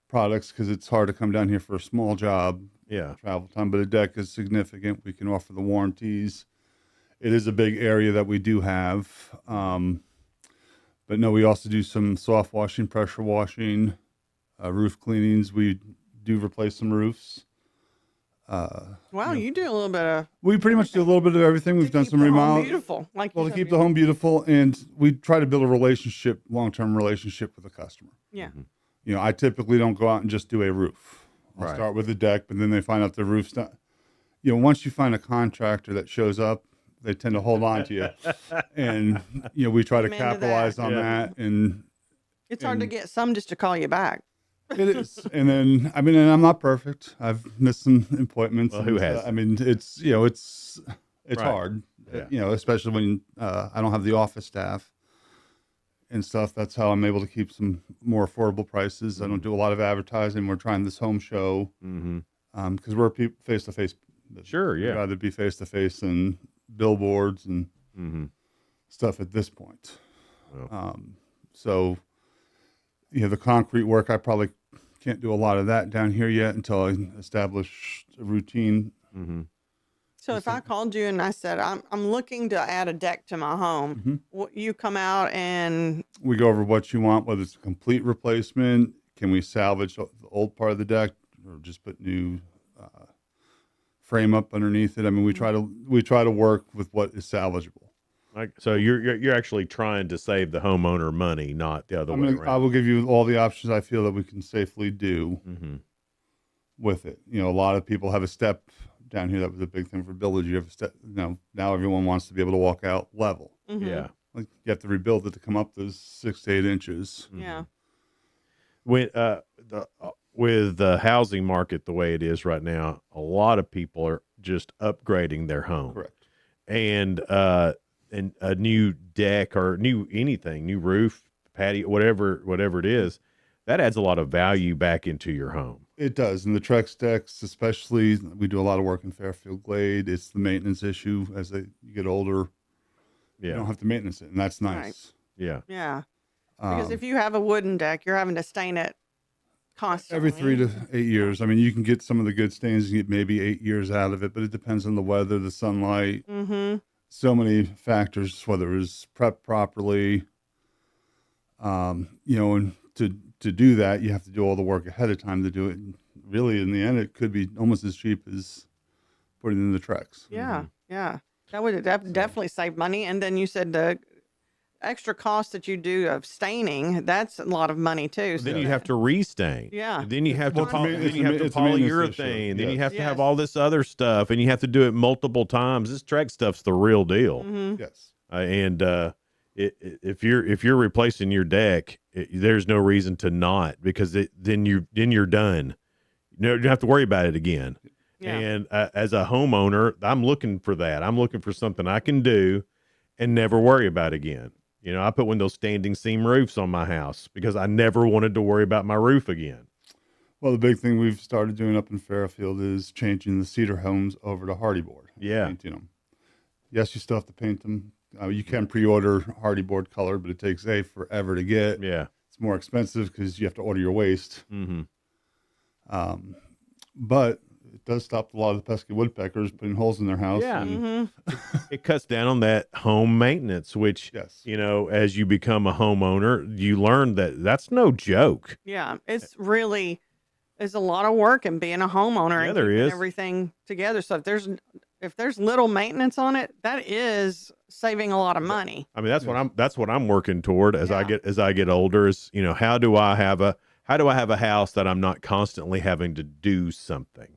products because it's hard to come down here for a small job. Travel time. But a deck is significant. We can offer the warranties. It is a big area that we do have. But no, we also do some soft washing, pressure washing, roof cleanings. We do replace some roofs. Wow, you do a little bit of. We pretty much do a little bit of everything. We've done some remodeling. Beautiful, to keep the home beautiful, and we try to build a long-term relationship with the customer. Yeah. I typically don't go out and just do a roof. I'll start with the deck, but then they find out the roof's not. Once you find a contractor that shows up, they tend to hold on to you, and we try to capitalize on that. And it's hard to get some just to call you back. It is, and then and I'm not perfect. I've missed some appointments. Well, who has? It's Right. hard. Especially when I don't have the office staff and stuff. That's how I'm able to keep some more affordable prices. I don't do a lot of advertising. We're trying this home show because we're face to face. Sure, yeah. We'd rather be face to face than billboards and stuff at this point. So, the concrete work, I probably can't do a lot of that down here yet until I establish a routine. So if I called you and I said, I'm looking to add a deck to my home, you come out and... We go over what you want, whether it's a complete replacement, can we salvage the old part of the deck, or just put new frame up underneath it. I mean, we try to work with what is salvageable. So you're actually trying to save the homeowner money, not the other way around. I will give you all the options I feel that we can safely do with it. A lot of people have a step down here. That was a big thing for builders. You have a step. Now everyone wants to be able to walk out level. Yeah, like you have to rebuild it to come up those 6 to 8 inches. Yeah. With the housing market the way it is right now, a lot of people are just upgrading their home. Correct. And a new deck or new roof, patio, whatever it is, that adds a lot of value back into your home. It does. And the Trex decks, especially, we do a lot of work in Fairfield Glade. It's the maintenance issue as you get older. Yeah. You don't have to maintenance it, and that's nice. Right. Yeah. Yeah. Because if you have a wooden deck, you're having to stain it constantly. Every 3 to 8 years. I mean, you can get some of the good stains and get maybe 8 years out of it, but it depends on the weather, the sunlight. So many factors, whether it's prepped properly, and to do that, you have to do all the work ahead of time to do it really, in the end, it could be almost as cheap as putting in the Trex. Yeah, yeah. That would definitely save money. And then you said the extra cost that you do of staining, that's a lot of money too. Then you have to restain. Yeah. Then you have to Well, it's a maintenance polyurethane. issue. Then you Yes. have to have all this other stuff, and you have to do it multiple times. This Trex stuff's the real deal. Yes. If you're replacing your deck, there's no reason to not, because then you're done. You don't have to worry about it again. Yeah. And as a homeowner, I'm looking for that. I'm looking for something I can do and never worry about again. You know, I put one of those standing seam roofs on my house because I never wanted to worry about my roof again. Well, the big thing we've started doing up in Fairfield is changing the cedar homes over to hardy board. Yeah. Painting them. Yes, you still have to paint them. You can pre-order hardy board color, but it takes forever to get. Yeah. It's more expensive because you have to order your waste. Mm-hmm. But it does stop a lot of the pesky woodpeckers putting holes in their house. Yeah. And It cuts down on that home maintenance, which, you know, as you become a homeowner, you learn that that's no joke. Yeah, it's really is a lot of work in being a homeowner Yeah, and there keeping is. everything together. So if there's little maintenance on it, that is saving a lot of money. I mean, that's what I'm working toward as I get older is, you know, how do I have a house that I'm not constantly having to do something?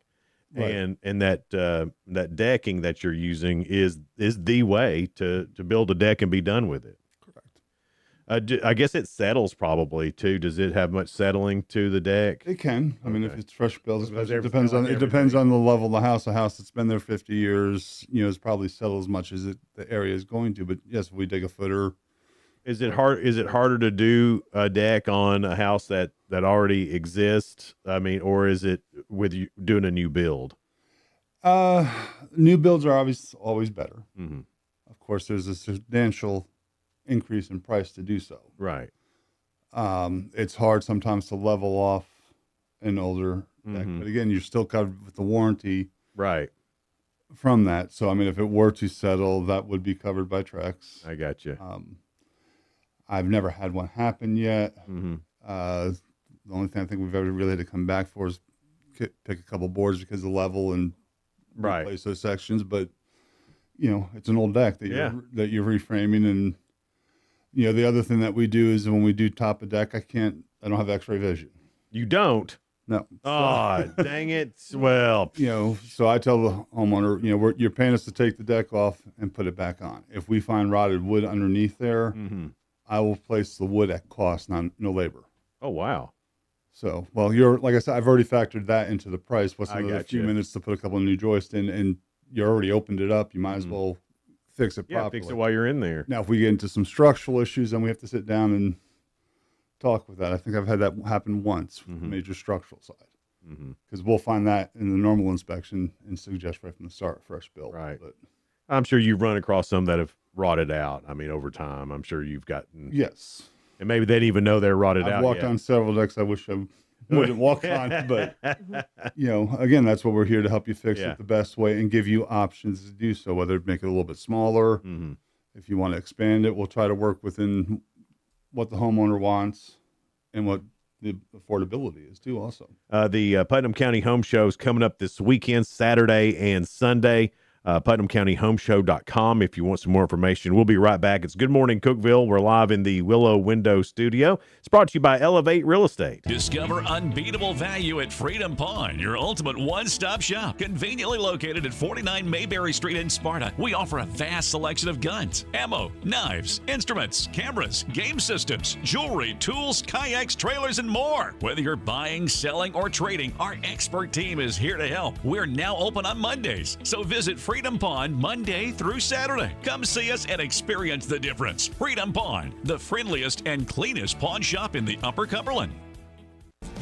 Right. And that decking that you're using is the way to build a deck and be done with it. Correct. I guess it settles probably too. Does it have much settling to the deck? It can. I mean, if it's fresh built, Because it depends on the level of the house. A house that's been there 50 years, you know, is probably settled as much as the area is going to. But yes, if we dig a footer. Is it harder to do a deck on a house that already exists? I mean, or is it with you doing a new build? New builds are obviously always better. Mm-hmm. Of course, there's a substantial increase in price to do so. Right. It's hard sometimes to level off an older deck, but again, you're still covered with the warranty. Right. From that. So, I mean, if it were to settle, that would be covered by Trex. I got you. I've never had one happen yet. Mm-hmm. The only thing I think we've ever really had to come back for is pick a couple boards because of the level and replace those sections. But you know, it's an old deck that you're reframing, and you know, the other thing that we do is when we do top a deck, I don't have X-ray vision. You don't? No. Oh, dang it! Well, you know, so I tell the homeowner, you know, you're paying us to take the deck off and put it back on. If we find rotted wood underneath there. Mm-hmm. I will place the wood at cost, no labor. Oh, wow. So, well, like I said, I've already factored that into the price. What's another few minutes to put a couple of new joists in, and you already opened it up. You might as well fix it properly. Fix it while you're in there. Now, if we get into some structural issues, then we have to sit down and talk with that. I think I've had that happen once with the major structural side. Because we'll find that in the normal inspection and suggest right from the start, fresh build. Right. But I'm sure you've run across some that have rotted out. I mean, over time, I'm sure you've gotten. Yes. And maybe they didn't even know they're rotted out. I've walked on several decks I wish I wouldn't walk on, but you know, again, that's what we're here to help you fix it the best way and give you options to do so, whether make it a little bit smaller. If you want to expand it, we'll try to work within what the homeowner wants and what the affordability is too also. The Putnam County Home Show is coming up this weekend, Saturday and Sunday. PutnamCountyHomeshow.com if you want some more information. We'll be right back. It's Good Morning Cookeville. We're live in the Willow Window Studio. It's brought to you by Elevate Real Estate. Discover unbeatable value at Freedom Pawn, your ultimate one-stop shop. Conveniently located at 49 Mayberry Street in Sparta, we offer a vast selection of guns, ammo, knives, instruments, cameras, game systems, jewelry, tools, kayaks, trailers, and more. Whether you're buying, selling, or trading, our expert team is here to help. We're now open on Mondays, so visit Freedom Pawn Monday through Saturday. Come see us and experience the difference. Freedom Pawn, the friendliest and cleanest pawn shop in the Upper Cumberland.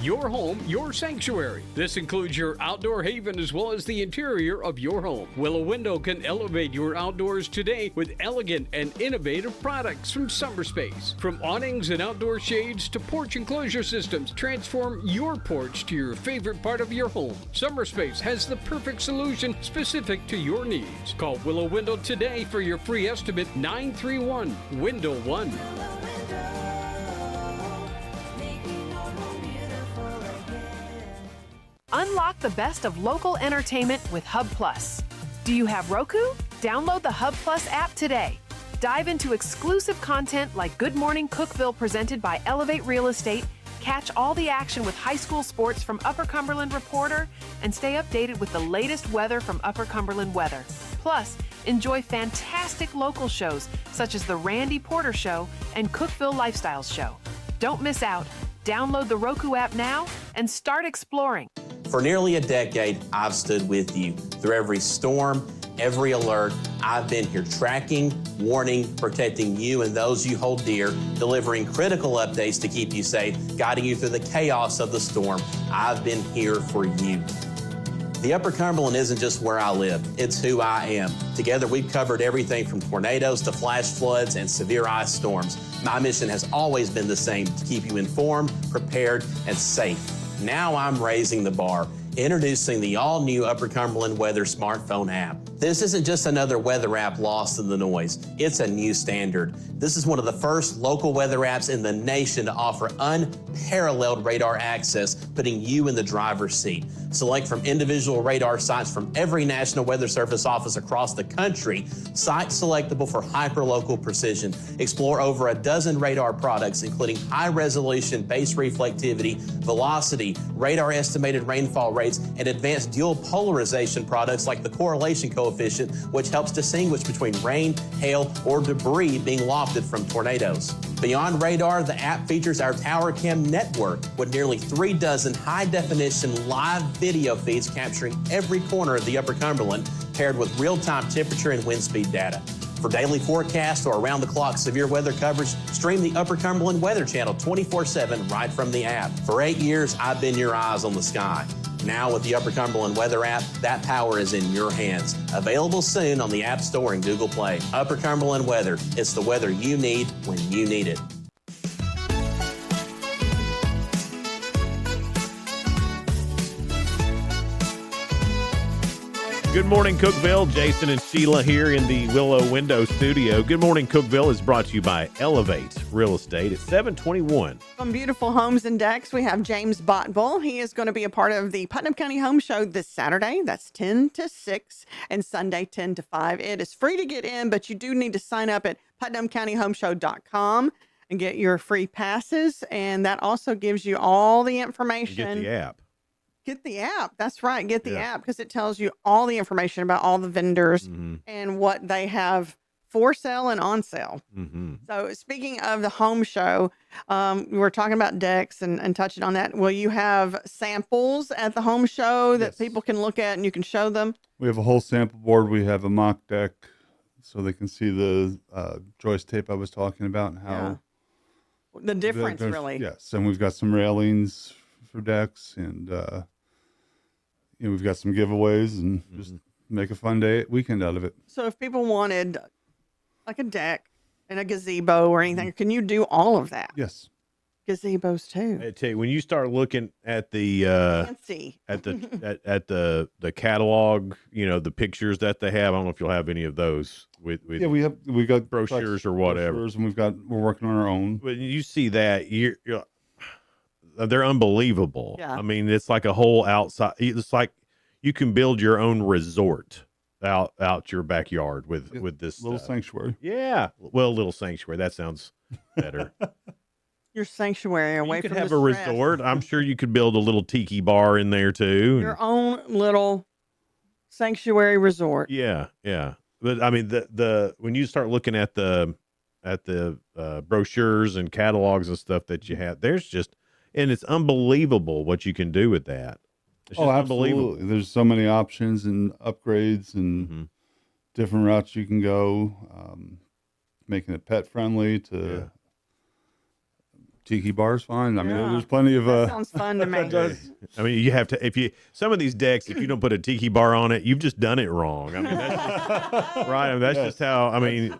Your home, your sanctuary. This includes your outdoor haven as well as the interior of your home. Willow Window can elevate your outdoors today with elegant and innovative products from SummerSpace. From awnings and outdoor shades to porch enclosure systems, transform your porch to your favorite part of your home. SummerSpace has the perfect solution specific to your needs. Call Willow Window today for your free estimate, 931-WINDOW-1. Unlock the best of local entertainment with Hub Plus. Do you have Roku? Download the Hub Plus app today. Dive into exclusive content like Good Morning Cookeville presented by Elevate Real Estate, catch all the action with high school sports from Upper Cumberland Reporter, and stay updated with the latest weather from Upper Cumberland Weather. Plus, enjoy fantastic local shows such as The Randy Porter Show and Cookeville Lifestyles Show. Don't miss out. Download the Roku app now and start exploring. For nearly a decade, I've stood with you through every storm, every alert. I've been here tracking, warning, protecting you and those you hold dear, delivering critical updates to keep you safe, guiding you through the chaos of the storm. I've been here for you. The Upper Cumberland isn't just where I live, it's who I am. Together, we've covered everything from tornadoes to flash floods and severe ice storms. My mission has always been the same, to keep you informed, prepared, and safe. Now I'm raising the bar, introducing the all-new Upper Cumberland Weather smartphone app. This isn't just another weather app lost in the noise. It's a new standard. This is one of the first local weather apps in the nation to offer unparalleled radar access, putting you in the driver's seat. Select from individual radar sites from every National Weather Service office across the country, sites selectable for hyperlocal precision. Explore over a dozen radar products, including high-resolution base reflectivity, velocity, radar estimated rainfall rates, and advanced dual polarization products like the correlation coefficient, which helps distinguish between rain, hail, or debris being lofted from tornadoes. Beyond radar, the app features our Tower Cam network with nearly 3 dozen high-definition live video feeds capturing every corner of the Upper Cumberland, paired with real-time temperature and wind speed data. For daily forecasts or around-the-clock severe weather coverage, stream the Upper Cumberland Weather Channel 24/7 right from the app. For 8 years, I've been your eyes on the sky. Now with the Upper Cumberland Weather app, that power is in your hands. Available soon on the App Store and Google Play. Upper Cumberland Weather. It's the weather you need when you need it. Good morning, Cookeville. Jason and Sheila here in the Willow Window Studio. Good morning, Cookeville is brought to you by Elevate Real Estate at 721. From Beautiful Homes and Decks, we have James Bottville. He is going to be a part of the Putnam County Home Show this Saturday. That's 10 to 6 and Sunday 10 to 5. It is free to get in, but you do need to sign up at putnamcountyhomeshow.com and get your free passes. And that also gives you all the information. Get the app. Get the app. That's right. Get the app because it tells you all the information about all the vendors and what they have for sale and on sale. So speaking of the home show, we were talking about decks and touching on that. Will you have samples at the home show that people can look at and you can show them? We have a whole sample board. We have a mock deck so they can see the joist tape I was talking about and how the difference really. Yes. And we've got some railings for decks and we've got some giveaways and just make a fun weekend out of it. So if people wanted like a deck and a gazebo or anything, can you do all of that? Yes. Gazebos too. I tell you, when you start looking at the fancy at the catalog, the pictures that they have. I don't know if you'll have any of those with we got brochures or whatever, brochures, and we're working on our own. But you see that they're unbelievable. Yeah. I mean, it's like a whole outside. It's like you can build your own resort out your backyard with this little stuff. sanctuary. Yeah, well, little sanctuary. That sounds better. Your sanctuary away you could from have the a stress. resort. I'm sure you could build a little tiki bar in there too. Your own little sanctuary resort. Yeah. But I mean, the when you start looking at the brochures and catalogs and stuff that you have, and it's unbelievable what you can do with that. It's just absolutely. There's so many options and upgrades and different routes you can go, making it pet friendly to tiki bars. Fine. I mean, there's plenty of. That sounds fun to me. I mean, you have to some of these decks, if you don't put a tiki bar on it, you've just done it wrong. I mean, that's just, right. I mean, that's just how. I mean,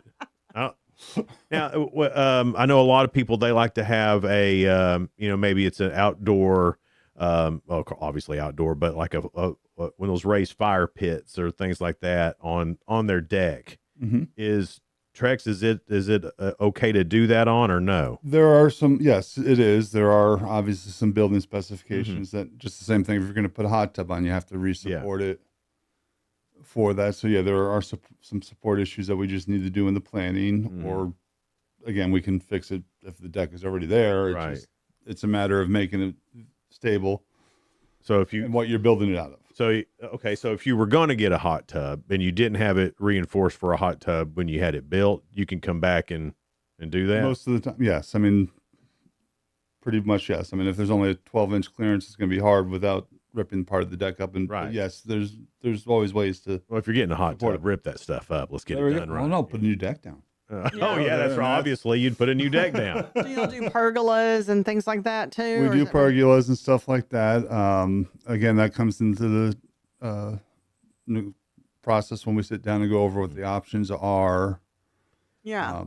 now I know a lot of people, they like to have a maybe it's an outdoor. Obviously outdoor, but like one of those raised fire pits or things like that on their deck is Trex, is it okay to do that on or no? There are some, yes, it is. There are obviously some building specifications that just the same thing. If you're going to put a hot tub on, you have to re-support it for that. So yeah, there are some support issues that we just need to do in the planning, or again, we can fix it if the deck is already there. It's a matter of making it stable. So and what you're building it out of. So okay, so if you were going to get a hot tub and you didn't have it reinforced for a hot tub when you had it built, you can come back and do that? Most of the time, yes. I mean, pretty much, yes. I mean, if there's only a 12-inch clearance, it's going to be hard without ripping part of the deck up. And but yes, there's always ways to. Well, if you're getting a hot tub, rip that stuff up. Let's get it done right. Well, no, put a new deck down. Oh yeah, that's right. Obviously, you'd put a new deck down. Do you do pergolas and things like that too? We do pergolas and stuff like that. Again, that comes into the new process when we sit down and go over what the options are. Yeah.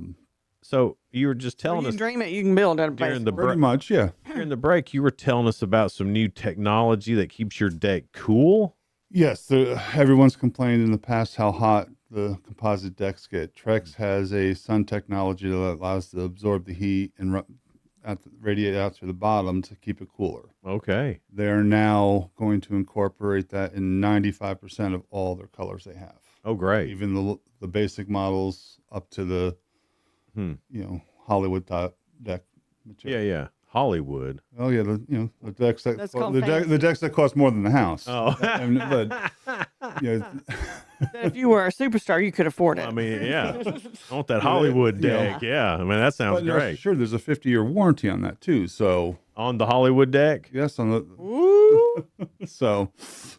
So you were just telling you us dream it, you can build it. during the pretty much, yeah. During the break, you were telling us about some new technology that keeps your deck cool. Yes, everyone's complained in the past how hot the composite decks get. Trex has a sun technology that allows to absorb the heat and radiate out to the bottom to keep it cooler. Okay. They're now going to incorporate that in 95% of all their colors they have. Oh, great. Even the basic models up to the, Hollywood deck material. Yeah. Hollywood. Oh yeah, the decks that That's the decks that cost more than the house. Oh, but if you were a superstar, you could afford it. I mean, yeah, I want that Hollywood deck. Yeah, I mean that sounds great. Sure, there's a 50-year warranty on that too. So on the Hollywood deck, yes, on the. Ooh. So,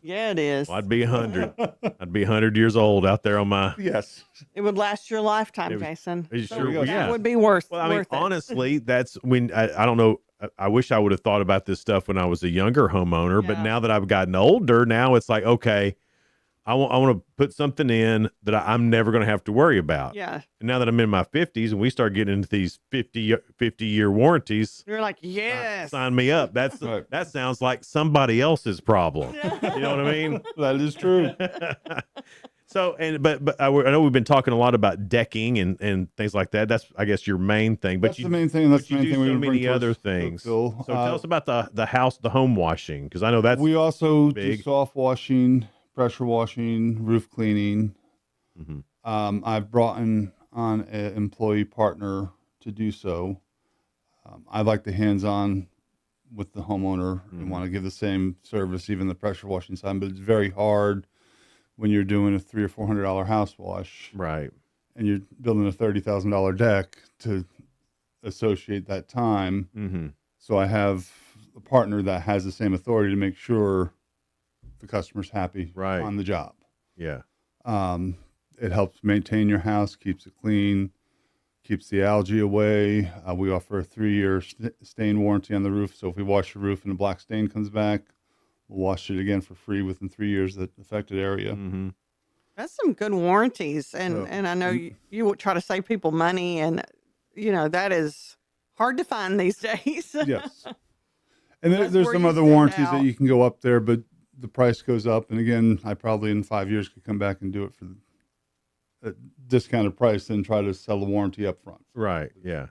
yeah, it is. Well, I'd be 100. I'd be 100 years old out there on my. Yes. It would last your lifetime, Jason. Sure, that yeah. would be worth. Well, I mean, worth it. honestly, that's when I don't know. I wish I would have thought about this stuff when I was a younger homeowner, but now that I've gotten older, now it's like, okay, I want to put something in that I'm never going to have to worry about. Yeah. And now that I'm in my 50s and we start getting into these 50-year warranties, You're like, yes. sign me up. That sounds like somebody else's problem. You know what I mean? That is true. So, but I know we've been talking a lot about decking and things like that. That's, I guess, your main thing. But that's the main thing. That's the main thing. We do so many other things. So tell us about the house, the home washing, because I know that's we also big. do soft washing, pressure washing, roof cleaning. I've brought on an employee partner to do so. I like the hands-on with the homeowner and want to give the same service, even the pressure washing side. But it's very hard when you're doing a $300 or $400 house wash, right? And you're building a $30,000 deck to associate that time. So I have a partner that has the same authority to make sure the customer's happy on the job. Yeah. It helps maintain your house, keeps it clean, keeps the algae away. We offer a 3-year stain warranty on the roof. So if we wash the roof and a black stain comes back, we'll wash it again for free within 3 years, that affected area. That's some good warranties. And I know you try to save people money, and, that is hard to find these days. Yes. And there's some other warranties that you can go up there, but the price goes up. And again, I probably in 5 years could come back and do it for a discounted price and try to sell the warranty up front. Right. Yeah.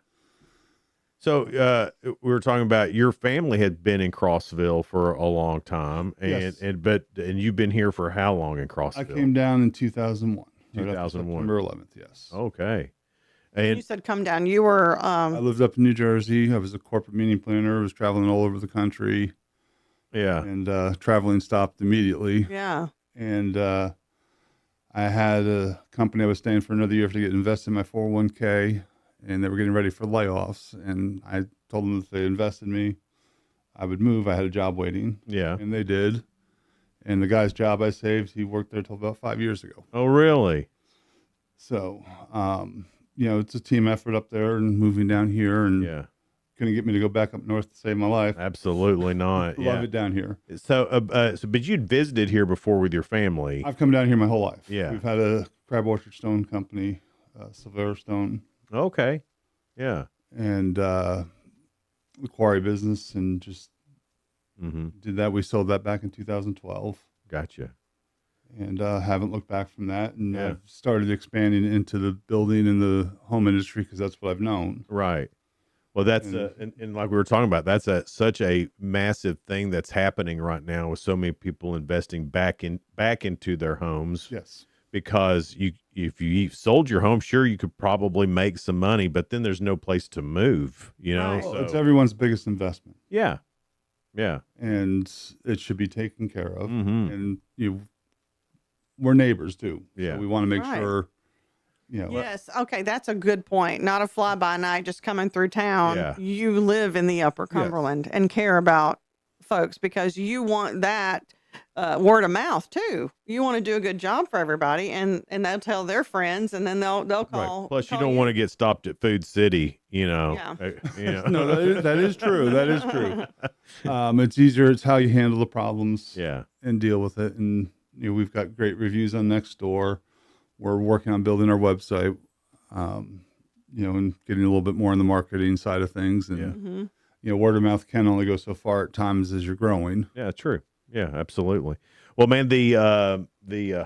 So we were talking about your family had been in Crossville for a long time, and you've been here for how long in Crossville? I came down in 2001. 2001, September 11th. Yes. Okay. And you said come down. You were. I lived up in New Jersey. I was a corporate meeting planner. I was traveling all over the country. Yeah. And traveling stopped immediately. Yeah. And I had a company I was staying for another year to get invested in my 401k. And they were getting ready for layoffs. And I told them if they invested in me, I would move. I had a job waiting. Yeah. And they did. And the guy's job I saved, he worked there till about 5 years ago. Oh, really? So, it's a team effort up there and moving down here. And couldn't get me to go back up north to save my life. Absolutely not. Love it down here. So, but you'd visited here before with your family. I've come down here my whole life. Yeah. We've had a crab orchard stone company, Silvera Stone. Okay. Yeah. And the quarry business, and just did that. We sold that back in 2012. Gotcha. and haven't looked back from that. And I've started expanding into the building and the home industry because that's what I've known. Right. Well, that's and like we were talking about, that's such a massive thing that's happening right now with so many people investing back into their homes. Yes. Because if you sold your home, sure, you could probably make some money, but then there's no place to move, you know? Right. So It's everyone's biggest investment. Yeah. Yeah. And it should be taken care of. Mm-hmm. And we're neighbors too. Yeah. So we want to make Right. sure, Yes. Okay. That's a good point. Not a fly by night just coming through town. Yeah. You live in the Upper Cumberland and care about folks because you want that word of mouth too. You want to do a good job for everybody, and they'll tell their friends, and then they'll call. Right. Plus, you don't want to get stopped at Food City, Yeah. No, that is true. That is true. It's easier. It's how you handle the problems. Yeah. And deal with it. And we've got great reviews on Nextdoor. We're working on building our website, and getting a little bit more on the marketing side of things. And word of mouth can only go so far at times as you're growing. Yeah, true. Yeah, absolutely. Well, man, the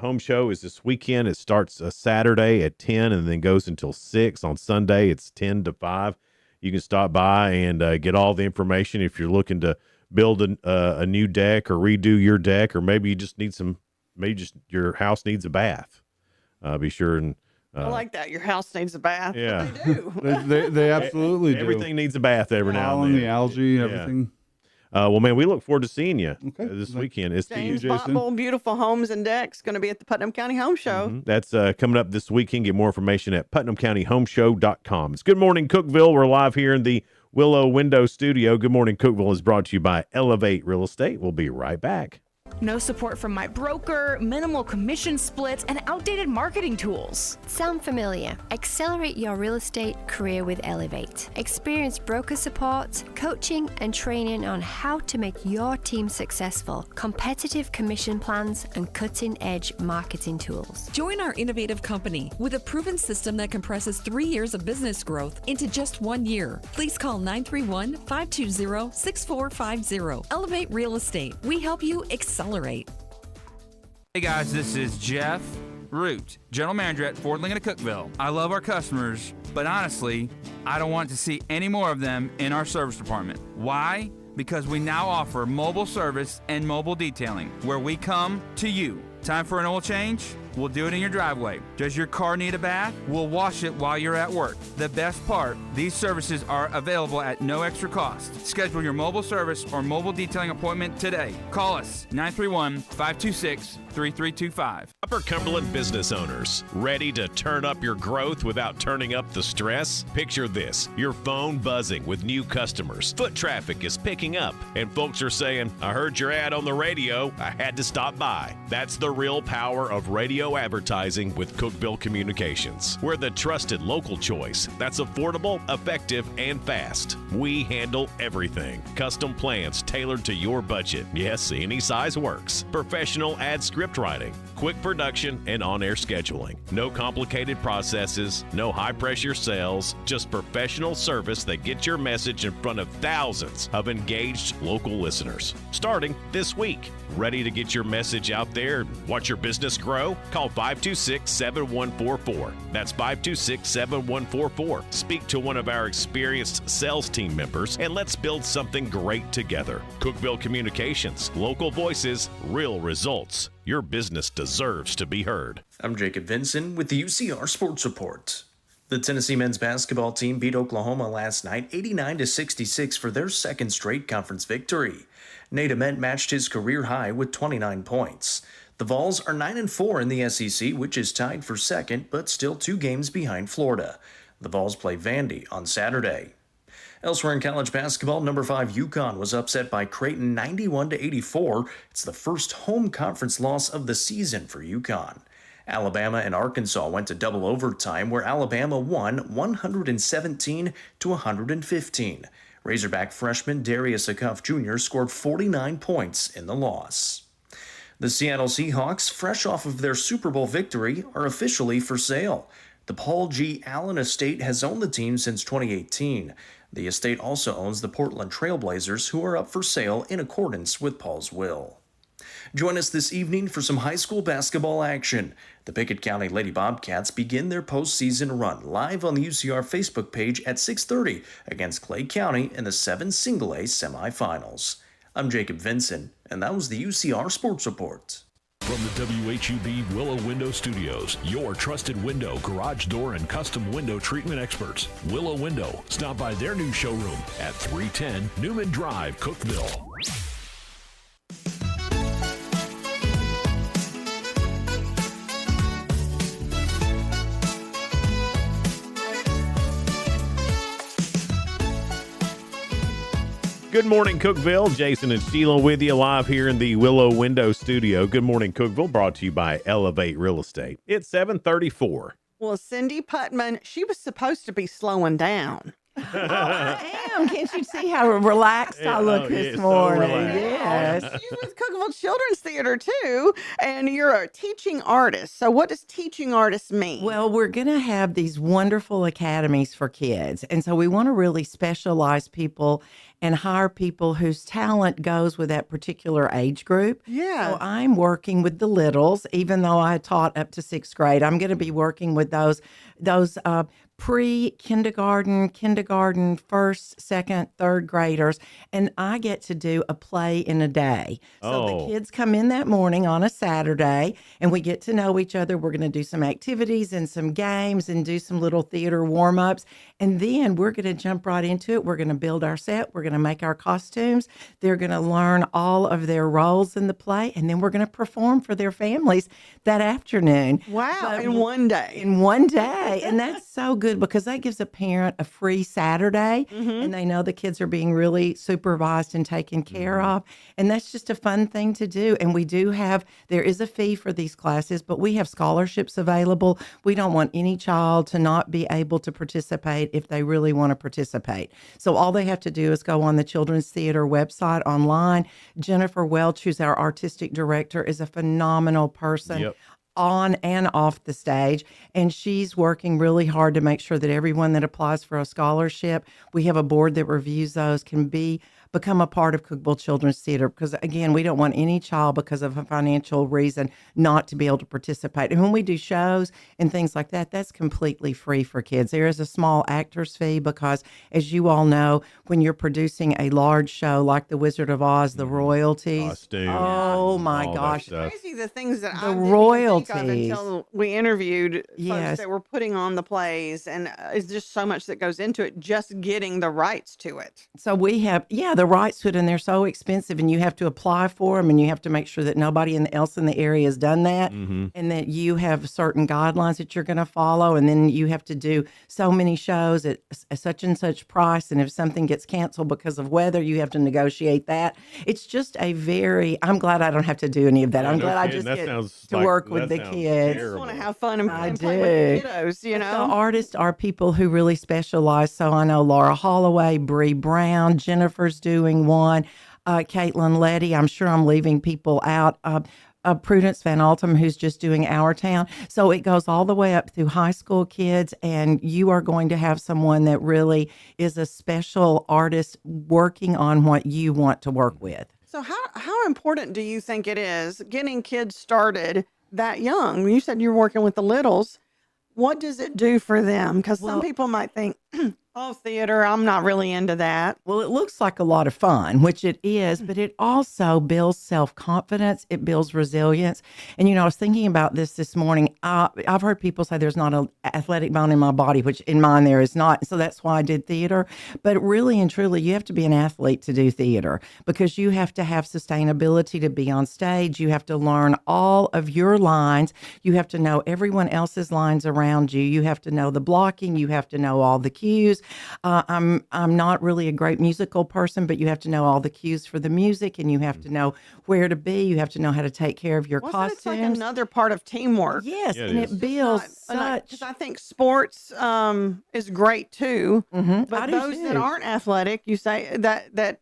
home show is this weekend. It starts Saturday at 10 and then goes until 6. On Sunday, it's 10 to 5. You can stop by and get all the information if you're looking to build a new deck or redo your deck, or maybe you just need your house needs a bath. Be sure and I like that. Your house needs a bath. Yeah. They do. They absolutely do. Everything needs a bath every now and then. The algae, everything. Well, man, we look forward to seeing you this weekend. It's James Jason. Botbull, Beautiful Homes and Decks, going to be at the Putnam County Home Show. Mm-hmm. That's coming up this weekend. Get more information at PutnamCountyHomeshow.com. It's Good Morning Cookeville. We're live here in the Willow Window Studio. Good Morning Cookeville is brought to you by Elevate Real Estate. We'll be right back. No support from my broker, minimal commission splits, and outdated marketing tools. Sound familiar? Accelerate your real estate career with Elevate. Experience broker support, coaching, and training on how to make your team successful, competitive commission plans, and cutting-edge marketing tools. Join our innovative company with a proven system that compresses 3 years of business growth into just 1 year. Please call 931-520-6450. Elevate Real Estate. We help you accelerate. Hey guys, this is Jeff Root, General Manager at Ford Lincoln of Cookeville. I love our customers, but honestly, I don't want to see any more of them in our service department. Why? Because we now offer mobile service and mobile detailing, where we come to you. Time for an oil change? We'll do it in your driveway. Does your car need a bath? We'll wash it while you're at work. The best part, these services are available at no extra cost. Schedule your mobile service or mobile detailing appointment today. Call us 931-526-3325. Upper Cumberland business owners, ready to turn up your growth without turning up the stress? Picture this, your phone buzzing with new customers. Foot traffic is picking up, and folks are saying, I heard your ad on the radio, I had to stop by. That's the real power of radio advertising with Cookeville Communications. We're the trusted local choice that's affordable, effective, and fast. We handle everything. Custom plans tailored to your budget. Yes, any size works. Professional ad script writing, quick production, and on-air scheduling. No complicated processes, no high-pressure sales, just professional service that gets your message in front of thousands of engaged local listeners. Starting this week. Ready to get your message out there and watch your business grow? Call 526-7144. That's 526-7144. Speak to one of our experienced sales team members and let's build something great together. Cookeville Communications, local voices, real results. Your business deserves to be heard. I'm Jacob Vinson with the UCR Sports Report. The Tennessee men's basketball team beat Oklahoma last night 89-66 for their second straight conference victory. Nate Ament matched his career high with 29 points. The Vols are 9-4 in the SEC, which is tied for second, but still 2 games behind Florida. The Vols play Vandy on Saturday. Elsewhere in college basketball, number 5 UConn was upset by Creighton 91-84. It's the first home conference loss of the season for UConn. Alabama and Arkansas went to double overtime, where Alabama won 117-115. Razorback freshman Darius Acuff Jr. scored 49 points in the loss. The Seattle Seahawks, fresh off of their Super Bowl victory, are officially for sale. The Paul G. Allen estate has owned the team since 2018. The estate also owns the Portland Trail Blazers, who are up for sale in accordance with Paul's will. Join us this evening for some high school basketball action. The Pickett County Lady Bobcats begin their postseason run live on the UCR Facebook page at 6:30 against Clay County in the 7 Single-A semifinals. I'm Jacob Vinson, and that was the UCR Sports Report. From the WHUB Willow Window Studios, your trusted window, garage door, and custom window treatment experts. Willow Window. Stop by their new showroom at 310 Newman Drive, Cookeville. Good morning, Cookeville. Jason and Sheila with you live here in the Willow Window Studio. Good morning, Cookeville, brought to you by Elevate Real Estate. It's 7:34. Well, Cindy Putman, she was supposed to be slowing down. I am. Can't you see how relaxed I look this morning? Yes. You're with Cookeville Children's Theater, too, and you're a teaching artist. So what does teaching artist mean? Well, we're going to have these wonderful academies for kids. And so we want to really specialize people and hire people whose talent goes with that particular age group. Yeah. So I'm working with the littles, even though I taught up to 6th grade. I'm going to be working with those pre-kindergarten, kindergarten, 1st, 2nd, 3rd graders, and I get to do a play in a day. So the kids come in that morning on a Saturday, and we get to know each other. We're going to do some activities and some games and do some little theater warm-ups, and then we're going to jump right into it. We're going to build our set. We're going to make our costumes. They're going to learn all of their roles in the play, and then we're going to perform for their families that afternoon. Wow, But in one day. In one day, and that's so good because that gives a parent a free Saturday, and they know the kids are being really supervised and taken care of, and that's just a fun thing to do. And there is a fee for these classes, but we have scholarships available. We don't want any child to not be able to participate if they really want to participate. So all they have to do is go on the Children's Theater website online. Jennifer Welch, who's our artistic director, is a phenomenal person. Yep. On and off the stage, and she's working really hard to make sure that everyone that applies for a scholarship, we have a board that reviews those, can become a part of Cookeville Children's Theater, because again, we don't want any child, because of a financial reason, not to be able to participate. And when we do shows and things like that, that's completely free for kids. There is a small actor's fee because, as you all know, when you're producing a large show like The Wizard of Oz, the royalties, Costume, oh my all that gosh, stuff. Crazy the things that The I didn't royalties. even think of until we interviewed Yes. folks that were putting on the plays, and it's just so much that goes into it, just getting the rights to it. So we have, the rights to it, and they're so expensive, and you have to apply for them, and you have to make sure that nobody else in the area has done that, and that you have certain guidelines that you're going to follow, and then you have to do so many shows at such and such price, and if something gets canceled because of weather, you have to negotiate that. It's just I'm glad I don't have to do any of that. I'm glad I just get to work with the kids. I just want to have fun and I play with do. the kiddos, you know? The artists are people who really specialize. So I know Laura Holloway, Bree Brown, Jennifer's doing one, Caitlin Letty. I'm sure I'm leaving people out. Prudence Van Altum, who's just doing Our Town. So it goes all the way up through high school kids, and you are going to have someone that really is a special artist working on what you want to work with. So how important do you think it is getting kids started that young? You said you're working with the littles. What does it do for them? Because some people might think, oh, theater, I'm not really into that. Well, it looks like a lot of fun, which it is, but it also builds self-confidence. It builds resilience. And, I was thinking about this morning. I've heard people say there's not an athletic bone in my body, which in mine there is not. So that's why I did theater. But really and truly, you have to be an athlete to do theater, because you have to have sustainability to be on stage. You have to learn all of your lines. You have to know everyone else's lines around you. You have to know the blocking. You have to know all the cues. I'm not really a great musical person, but you have to know all the cues for the music, and you have to know where to be. You have to know how to take care of your costumes. It's like another part of teamwork. Yes, and it builds because I think sports is great too. But those that aren't athletic, you say that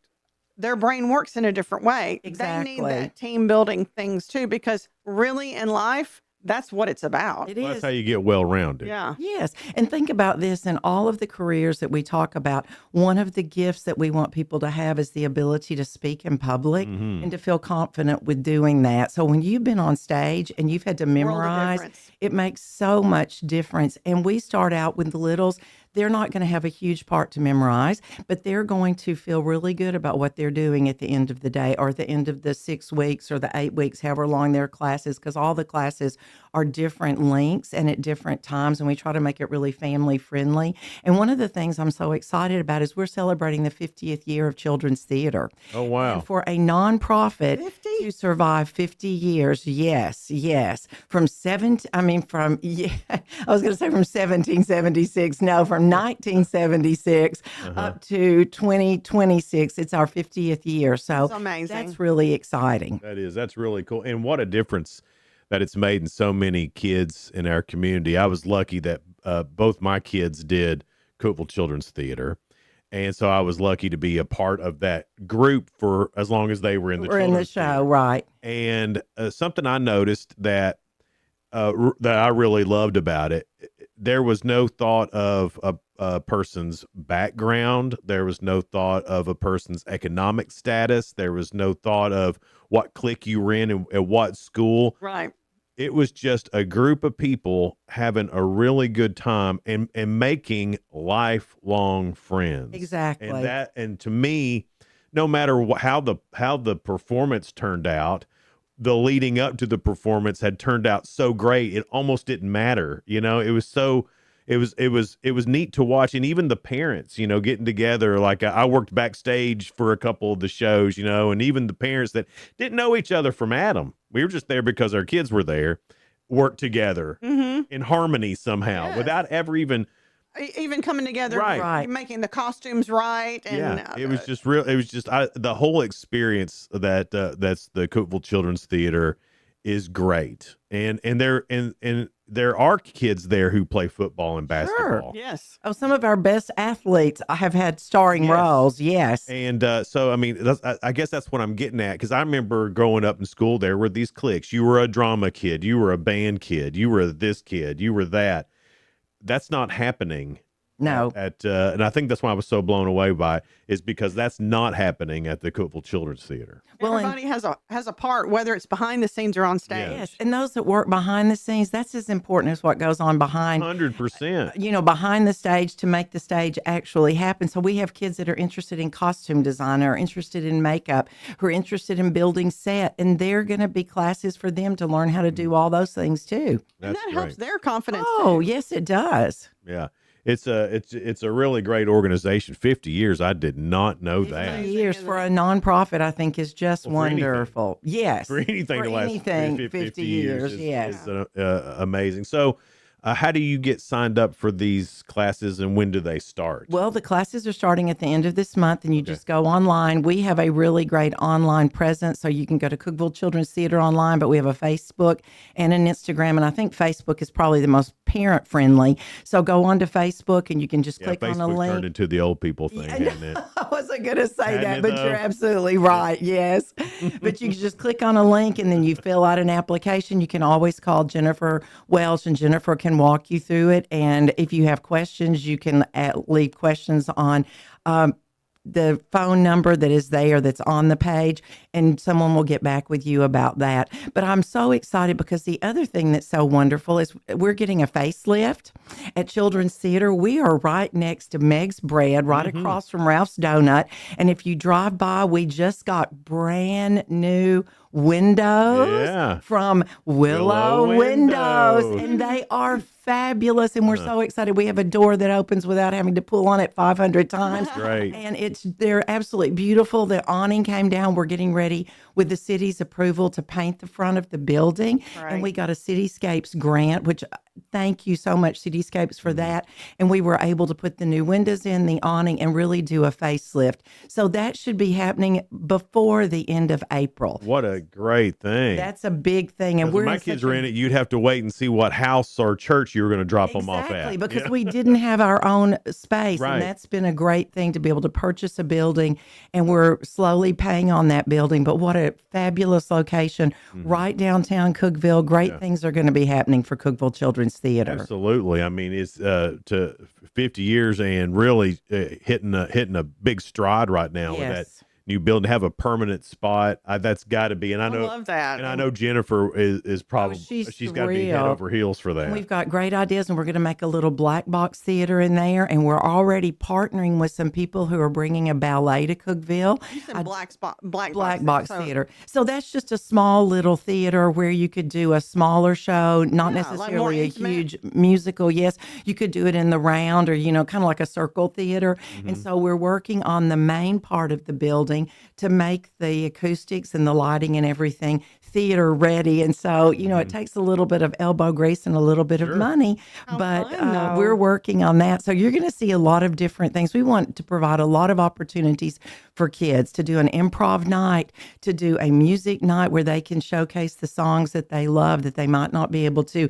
their brain works in a different way. Exactly. They need that team building things too, because really in life, that's what it's about. It Well, is. that's how you get well-rounded. Yeah. Yes. And think about this in all of the careers that we talk about. One of the gifts that we want people to have is the ability to speak in public Mhm. and to feel confident with doing that. So when you've been on stage and you've had to memorize, difference. it makes so much difference. And we start out with the littles. They're not going to have a huge part to memorize, but they're going to feel really good about what they're doing at the end of the day or at the end of the 6 weeks or the 8 weeks, however long their class is, because all the classes are different lengths and at different times, and we try to make it really family friendly. And one of the things I'm so excited about is we're celebrating the 50th year of Children's Theater. Oh, wow. And for a nonprofit to survive 50 years, yes, from I was going to say from 1776, no, from 1976 up to 2026. It's our 50th year. So That's amazing. that's really exciting. That's really cool. And what a difference that it's made in so many kids in our community. I was lucky that both my kids did Cookeville Children's Theater. And so I was lucky to be a part of that group for as long as they were in the We're in the children's show, theater. right? And something I noticed that that I really loved about it, there was no thought of a person's background. There was no thought of a person's economic status. There was no thought of what clique you were in and at what school. Right. It was just a group of people having a really good time and making lifelong friends. Exactly. And to me, no matter how the performance turned out, the leading up to the performance had turned out so great, it almost didn't matter. You know, it was neat to watch. And even the parents, you know, getting together, like I worked backstage for a couple of the shows, you know, and even the parents that didn't know each other from Adam, we were just there because our kids were there, worked together in harmony somehow without ever even coming together, Right. making the costumes right. And it was just real. It was just the whole experience that's the Cookeville Children's Theater is great. And there are kids there who play football and basketball. Yes. Oh, some of our best athletes have had starring roles. Yes. And so, I mean, I guess that's what I'm getting at, because I remember growing up in school, there were these cliques. You were a drama kid. You were a band kid. You were this kid. You were that. That's not happening. No. And I think that's why I was so blown away by it, is because that's not happening at the Cookeville Children's Theater. Well, everybody has a part, whether it's behind the scenes or on stage. Yes, and those that work behind the scenes, that's as important as what goes on behind. 100%. You know, behind the stage to make the stage actually happen. So we have kids that are interested in costume design, or interested in makeup, who are interested in building set, and they're going to be classes for them to learn how to do all those things too. And that helps their confidence. Oh, yes, it does. Yeah. It's a really great organization. 50 years. I did not know that. Years for a nonprofit, I think, is just Well, for anything. wonderful. Yes. For anything to last 50 years yes. is amazing. So how do you get signed up for these classes, and when do they start? Well, the classes are starting at the end of this month, and you just go online. We have a really great online presence, so you can go to Cookeville Children's Theater online, but we have a Facebook and an Instagram, and I think Facebook is probably the most parent-friendly. So go on to Facebook, and you can just click on a Facebook link. turned into the old people thing, hadn't it? I wasn't going to say Hadn't that, it, but though? you're absolutely right. Yes. But you can just click on a link, and then you fill out an application. You can always call Jennifer Welch, and Jennifer can walk you through it. And if you have questions, you can leave questions on the phone number that is there, that's on the page, and someone will get back with you about that. But I'm so excited because the other thing that's so wonderful is we're getting a facelift at Children's Theater. We are right next to Meg's Bread, right across from Ralph's Donut. And if you drive by, we just got brand new windows from Willow Windows, and they are fabulous, and we're so excited. We have a door that opens without having to pull on it 500 times. Great. And they're absolutely beautiful. The awning came down. We're getting ready with the city's approval to paint the front of the building. And we got a Cityscapes grant, which thank you so much, Cityscapes, for that. And we were able to put the new windows in, the awning, and really do a facelift. So that should be happening before the end of April. What a great thing. That's a big thing. And When we're my kids were in it, you'd have to wait and see what house or church you were going to drop them off at. Exactly, because we didn't have our own space. Right. And that's been a great thing to be able to purchase a building. And we're slowly paying on that building. But what a fabulous location right downtown Cookeville. Great things are going to be happening for Cookeville Children's Theater. Absolutely. I mean, it's to 50 years and really hitting a big stride right now with that new building, to have a permanent spot. That's got to be, and I know, love that. And I know Jennifer is probably she's got to be head over heels for that. And we've got great ideas, and we're going to make a little black box theater in there, and we're already partnering with some people who are bringing a ballet to Cookeville. You said black box theater. So that's just a small little theater where you could do a smaller show, not necessarily a huge musical. Yes, you could do it in the round, or kind of like a circle theater. And so we're working on the main part of the building to make the acoustics and the lighting and everything theater ready. And so, it takes a little bit of elbow grease and a little bit of money, but we're working on that. So you're going to see a lot of different things. We want to provide a lot of opportunities for kids to do an improv night, to do a music night where they can showcase the songs that they love that they might not be able to,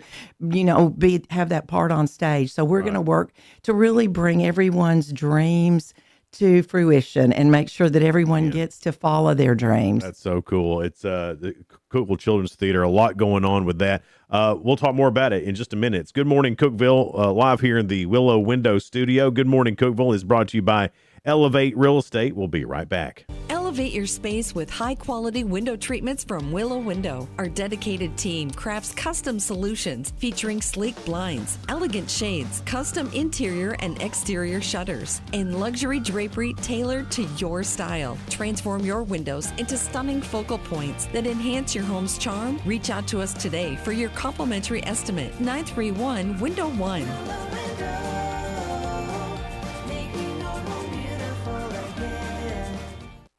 have that part on stage. So we're going to work to really bring everyone's dreams to fruition and make sure that everyone gets to follow their dreams. That's so cool. It's the Cookeville Children's Theater, a lot going on with that. We'll talk more about it in just a minute. It's Good Morning Cookeville, live here in the Willow Window Studio. Good Morning Cookeville is brought to you by Elevate Real Estate. We'll be right back. Elevate your space with high-quality window treatments from Willow Window. Our dedicated team crafts custom solutions featuring sleek blinds, elegant shades, custom interior and exterior shutters, and luxury drapery tailored to your style. Transform your windows into stunning focal points that enhance your home's charm. Reach out to us today for your complimentary estimate. 931 Window 1.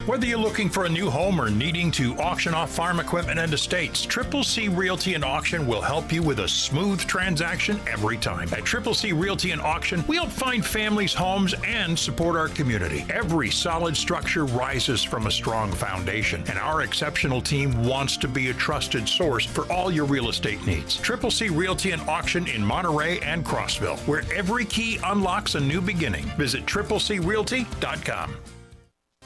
Whether you're looking for a new home or needing to auction off farm equipment and estates, Triple C Realty and Auction will help you with a smooth transaction every time. At Triple C Realty and Auction, we help find families, homes, and support our community. Every solid structure rises from a strong foundation, and our exceptional team wants to be a trusted source for all your real estate needs. Triple C Realty and Auction in Monterey and Crossville, where every key unlocks a new beginning. Visit triplecrealty.com.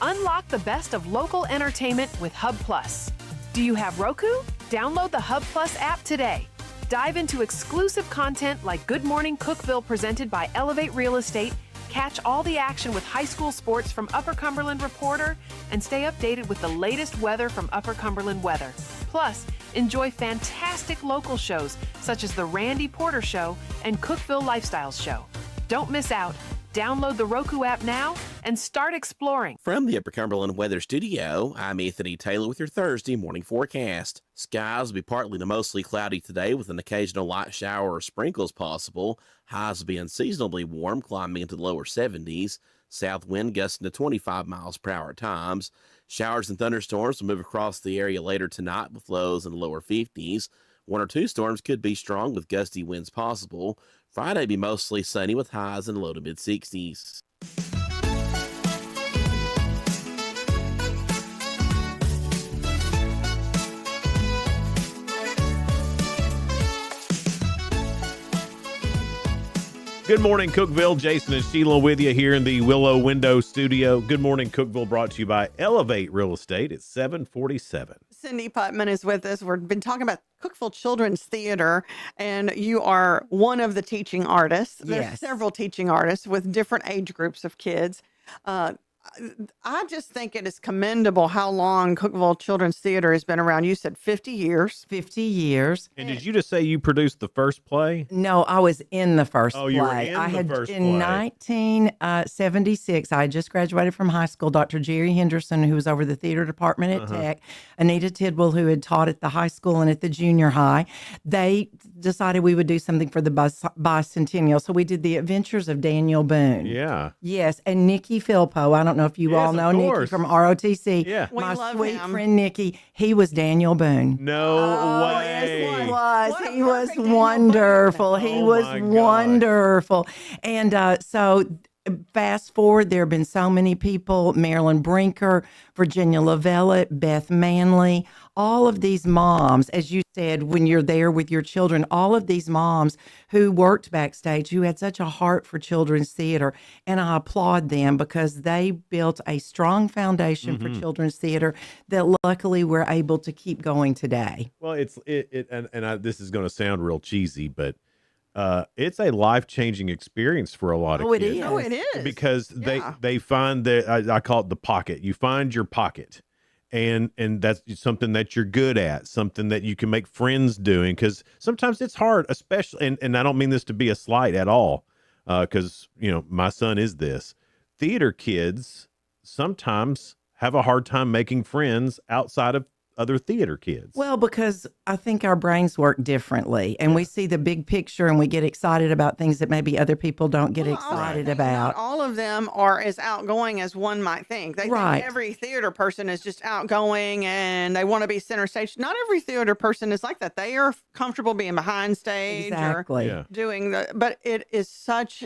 Unlock the best of local entertainment with Hub Plus. Do you have Roku? Download the Hub Plus app today. Dive into exclusive content like Good Morning Cookeville presented by Elevate Real Estate. Catch all the action with high school sports from Upper Cumberland Reporter, and stay updated with the latest weather from Upper Cumberland Weather. Plus, enjoy fantastic local shows such as The Randy Porter Show and Cookeville Lifestyles Show. Don't miss out. Download the Roku app now and start exploring. From the Upper Cumberland Weather Studio, I'm Anthony Taylor with your Thursday morning forecast. Skies will be partly to mostly cloudy today with an occasional light shower or sprinkles possible. Highs will be unseasonably warm, climbing into the lower 70s. South wind gusting to 25 miles per hour at times. Showers and thunderstorms will move across the area later tonight with lows in the lower 50s. One or two storms could be strong with gusty winds possible. Friday be mostly sunny with highs in the low to mid 60s. Good morning, Cookeville. Jason and Sheila with you here in the Willow Window Studio. Good morning, Cookeville, brought to you by Elevate Real Estate at 747. Cindy Putman is with us. We've been talking about Cookeville Children's Theater, and you are one of the teaching artists. There's several teaching artists with different age groups of kids. I just think it is commendable how long Cookeville Children's Theater has been around. You said 50 years. 50 years. And did you just say you produced the first play? No, I was in the first play. Oh, you were in the first play. In 1976, I just graduated from high school. Dr. Jerry Henderson, who was over the theater department at Tech, Anita Tidwell, who had taught at the high school and at the junior high, they decided we would do something for the bicentennial. So we did The Adventures of Daniel Boone. Yeah. Yes, and Nikki Philpo. I don't don't know if you Yes, all of know Nikki course. from ROTC. Yeah. We My love sweet him. friend Nikki, he was Daniel Boone. No way. He What a was perfect Daniel wonderful. He Oh was my gosh. wonderful. And so fast forward, there have been so many people, Marilyn Brinker, Virginia Lavelle, Beth Manley, all of these moms, as you said, when you're there with your children, all of these moms who worked backstage, who had such a heart for children's theater. And I applaud them because they built a strong foundation for children's theater that luckily we're able to keep going today. Well, this is going to sound real cheesy, but it's a life-changing experience for a lot of Oh, it kids. is. Oh, it is. Because Yeah. they find that I call it the pocket. You find your pocket, and that's something that you're good at, something that you can make friends doing. Because sometimes it's hard, especially, and I don't mean this to be a slight at all, because my son is this. Theater kids sometimes have a hard time making friends outside of other theater kids. Well, because I think our brains work differently and we see the big picture and we get excited about things that maybe other people don't get excited Not about. all of them are as outgoing as one might think. They Right. think every theater person is just outgoing and they want to be center stage. Not every theater person is like that. They are comfortable being behind stage Exactly. or doing but it is such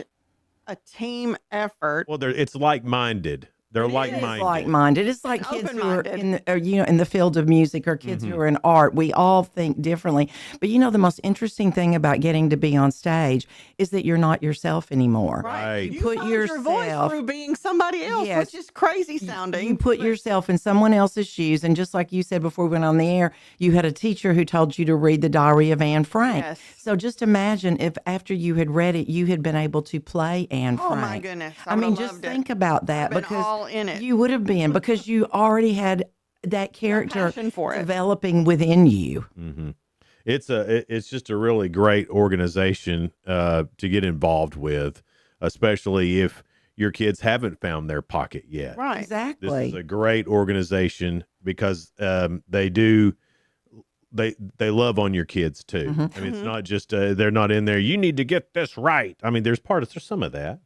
a team effort. Well, it's like-minded. They're like-minded. Like-minded. It's like kids who are open-minded. in the field of music or kids who are in art. We all think differently. But the most interesting thing about getting to be on stage is that you're not yourself anymore. Right. You put find your voice yourself- through being somebody else, Yes. which is crazy sounding. You put yourself in someone else's shoes. And just like you said before we went on the air, you had a teacher who told you to read the Diary of Anne Frank. Yes. So just imagine if after you had read it, you had been able to play Anne Oh Frank. my goodness. I mean, would've just loved it. think about that I've been because all in it. you would have been because you already had that character passion for it. developing within you. Mm-hmm. It's just a really great organization to get involved with, especially if your kids haven't found their pocket yet. Right. Exactly. This is a great organization because they love on your kids too. I mean, it's not just they're not in there. You need to get this right. I mean, there's some of that,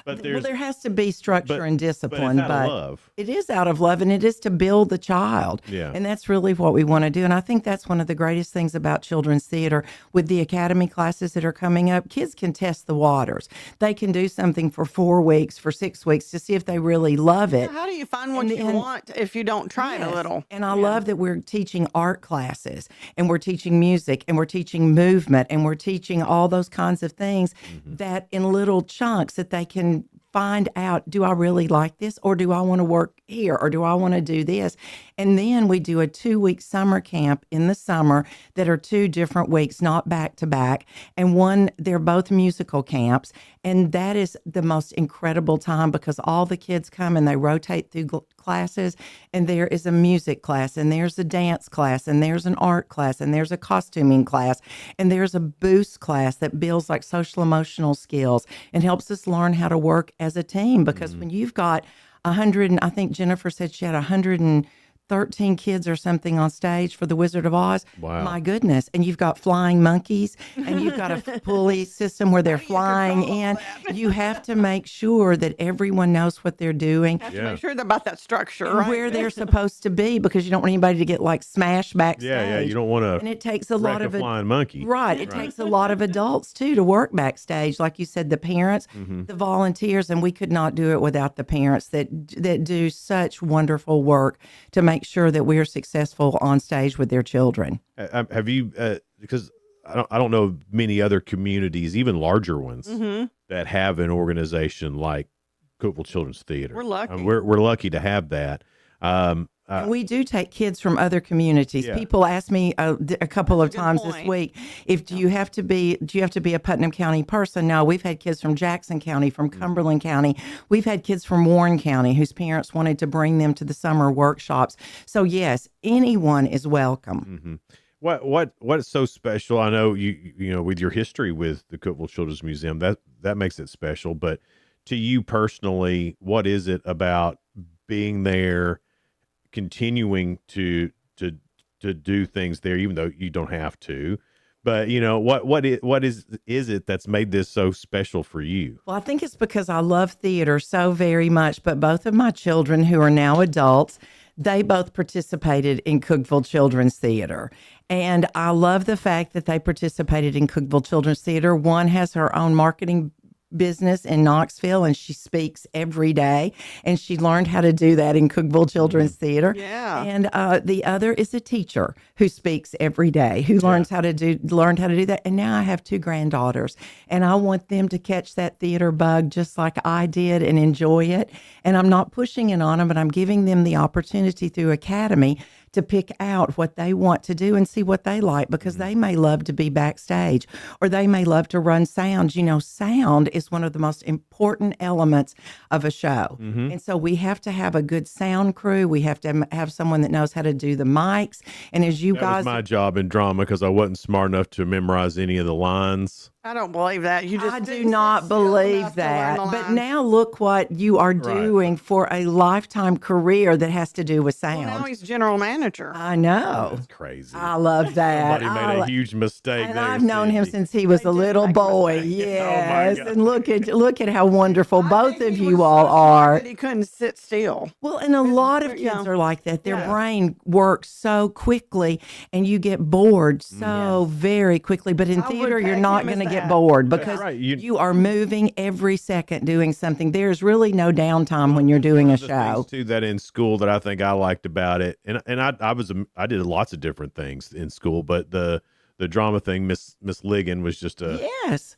but there has to be structure and discipline, but it's out of love. it is out of love and it is to build the child. Yeah. And that's really what we want to do. And I think that's one of the greatest things about children's theater with the academy classes that are coming up. Kids can test the waters. They can do something for 4 weeks, for 6 weeks to see if they really love it. How do you find what you want if you don't try it a Yes. little? And I love that we're teaching art classes and we're teaching music and we're teaching movement and we're teaching all those kinds of things that in little chunks that they can find out, do I really like this or do I want to work here or do I want to do this? And then we do a 2-week summer camp in the summer that are 2 different weeks, not back to back. And they're both musical camps. And that is the most incredible time because all the kids come and they rotate through classes and there is a music class and there's a dance class and there's an art class and there's a costuming class and there's a boost class that builds like social emotional skills and helps us learn how to work as a team because when you've got 100 and I think Jennifer said she had 113 kids or something on stage for the Wizard of Oz. Wow. My goodness. And you've got flying monkeys and you've got a pulley system where they're flying in. You have to make sure that everyone knows what they're doing. Have to make sure about that structure, And right? where they're supposed to be because you don't want anybody to get like smashed backstage. Yeah, you don't want to. And it takes a lot of flying monkey. Right. It takes a lot of adults too to work backstage. Like you said, the parents, the volunteers, and we could not do it without the parents that do such wonderful work to make sure that we're successful on stage with their children. Have you? Because I don't know of many other communities, even larger ones, that have an organization like Cookeville Children's Theater. We're lucky. We're lucky to have that. And we do take kids from other communities. Yeah. People ask me a couple of times this point. week, do you have to be a Putnam County person? No, we've had kids from Jackson County, from Cumberland County. We've had kids from Warren County whose parents wanted to bring them to the summer workshops. So yes, anyone is welcome. What's so special? I know you know with your history with the Cookeville Children's Museum that makes it special. But to you personally, what is it about being there, continuing to do things there, even though you don't have to? But what is it that's made this so special for you? Well, I think it's because I love theater so very much, but both of my children who are now adults, they both participated in Cookeville Children's Theater. And I love the fact that they participated in Cookeville Children's Theater. One has her own marketing business in Knoxville, and she speaks every day, and she learned how to do that in Cookeville Children's Theater. Yeah. And the other is a teacher who speaks every day, who learned how to do that. And now I have 2 granddaughters, and I want them to catch that theater bug just like I did and enjoy it. And I'm not pushing it on them, but I'm giving them the opportunity through Academy to pick out what they want to do and see what they like, because they may love to be backstage, or they may love to run sound. Sound is one of the most important elements of a show. And so we have to have a good sound crew. We have to have someone that knows how to do the mics. And as you That guys, was my job in drama, because I wasn't smart enough to memorize any of the lines. I don't believe that. I do not believe that. But now look what you are doing for a lifetime career that has to do with sound. Well, now he's general manager. I know. That's crazy. I love that. Somebody made a huge mistake And there. I've known him since he was a little boy. Yes. God. And look at how wonderful both of you all are. He couldn't sit still. Well, and a lot of kids are like that. Their brain works so quickly, and you get bored so very quickly. But in theater, you're not going to get bored, because you are moving every second doing something. There's really no downtime when you're doing a show. Things too that in school that I think I liked about it, and I did lots of different things in school, but the drama thing, Miss Ligon was just a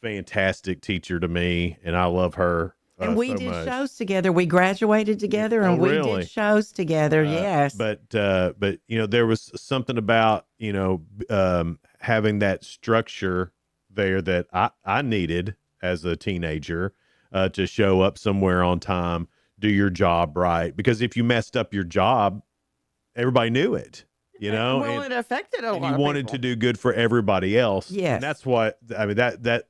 fantastic teacher to me, and I love her. And we so did much. shows together. We graduated together, and we really? did shows together. Yes. But there was something about having that structure there that I needed as a teenager to show up somewhere on time, do your job right. Because if you messed up your job, everybody knew it. Well, it affected a lot you of wanted people. to do good for everybody else. Yes. And that's what I mean. That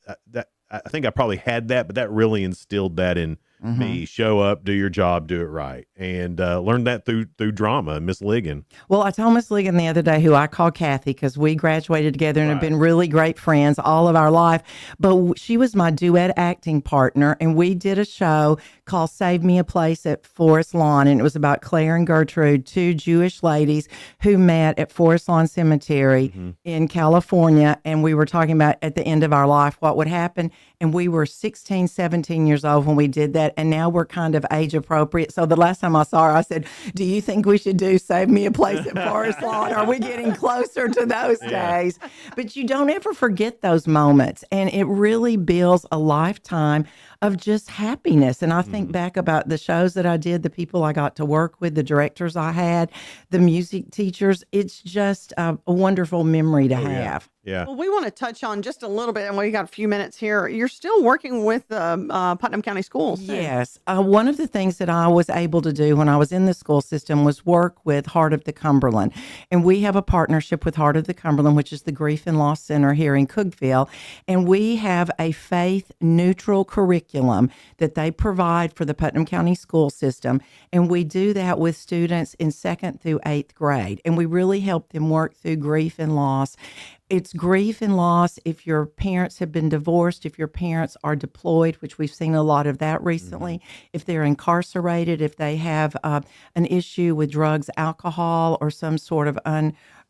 I think I probably had that, but that really instilled that in me. Show up, do your job, do it right, and learned that through drama. Miss Ligon. Well, I told Miss Ligon the other day, who I call Kathy, because we graduated together and have been really great friends all of our life. But she was my duet acting partner, and we did a show called Save Me a Place at Forest Lawn, and it was about Claire and Gertrude, 2 Jewish ladies who met at Forest Lawn Cemetery in California, and we were talking about at the end of our life what would happen. And we were 16, 17 years old when we did that, and now we're kind of age appropriate. So the last time I saw her, I said, do you think we should do Save Me a Place at Forest Lawn? Are we getting closer to those days? But you don't ever forget those moments, and it really builds a lifetime of just happiness. And I think back about the shows that I did, the people I got to work with, the directors I had, the music teachers. It's just a wonderful memory to have. Yeah. Well, we want to touch on just a little bit, and we got a few minutes here. You're still working with Putnam County Schools. Too. Yes. One of the things that I was able to do when I was in the school system was work with Heart of the Cumberland. And we have a partnership with Heart of the Cumberland, which is the Grief and Loss Center here in Cookeville. And we have a faith-neutral curriculum that they provide for the Putnam County school system. And we do that with students in 2nd through 8th grade. And we really help them work through grief and loss. It's grief and loss if your parents have been divorced, if your parents are deployed, which we've seen a lot of that recently, if they're incarcerated, if they have an issue with drugs, alcohol, or some sort of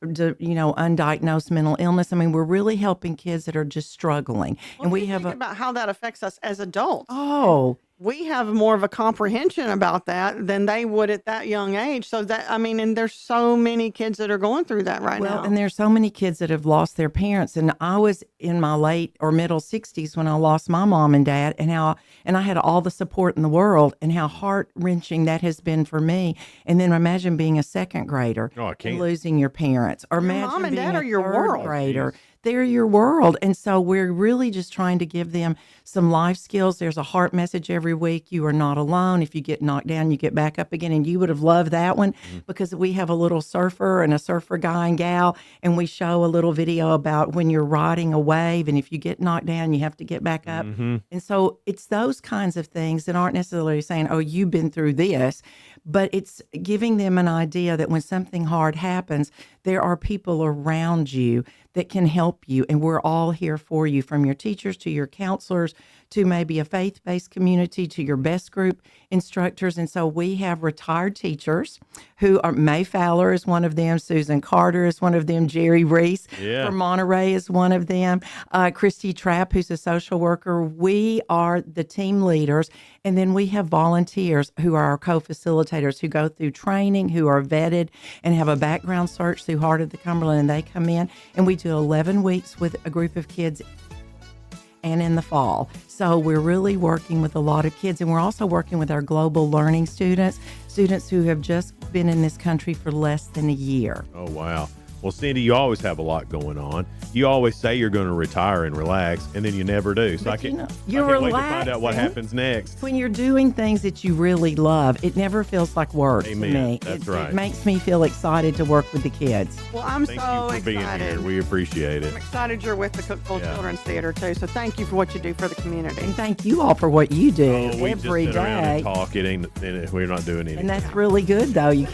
undiagnosed mental illness. I mean, we're really helping kids that are just struggling. Well, and we think have about how that affects us as adults. Oh. We have more of a comprehension about that than they would at that young age. So that, I mean, and there's so many kids that are going through that right now. And there's so many kids that have lost their parents. And I was in my late or middle 60s when I lost my mom and dad, and I had all the support in the world, and how heart-wrenching that has been for me. And then imagine being a 2nd grader and losing your parents, or Your imagine mom and being dad a are your 3rd world. grader. They're your world. And so we're really just trying to give them some life skills. There's a heart message every week. You are not alone. If you get knocked down, you get back up again. And you would have loved that one because we have a little surfer and a surfer guy and gal, and we show a little video about when you're riding a wave, and if you get knocked down, you have to get back up. And so it's those kinds of things that aren't necessarily saying, oh, you've been through this, but it's giving them an idea that when something hard happens, there are people around you that can help you. And we're all here for you, from your teachers to your counselors to maybe a faith-based community to your best group instructors. And so we have retired teachers who are, May Fowler is one of them, Susan Carter is one of them, Jerry Reese from Monterey is one of them, Christy Trapp, who's a social worker. We are the team leaders. And then we have volunteers who are our co-facilitators who go through training, who are vetted and have a background search through Heart of the Cumberland. And they come in and we do 11 weeks with a group of kids and in the fall. So we're really working with a lot of kids, and we're also working with our global learning students who have just been in this country for less than a year. Oh, wow. Well, Cindy, you always have a lot going on. You always say you're going to retire and relax, and then you never do. So But I can't you're wait to find out what relaxing. happens next. When you're doing things that you really love, it never feels like work Amen. to me. That's it, right. It makes me feel excited to work with the kids. Well, I'm Thank so you for being excited. here. We appreciate it. I'm excited you're with the Cookeville Yeah. Children's Theater too. So thank you for what you do for the community. And thank you all for what you do Oh, we every just sit around day. and talk. We're not doing anything. And that's really good, though. You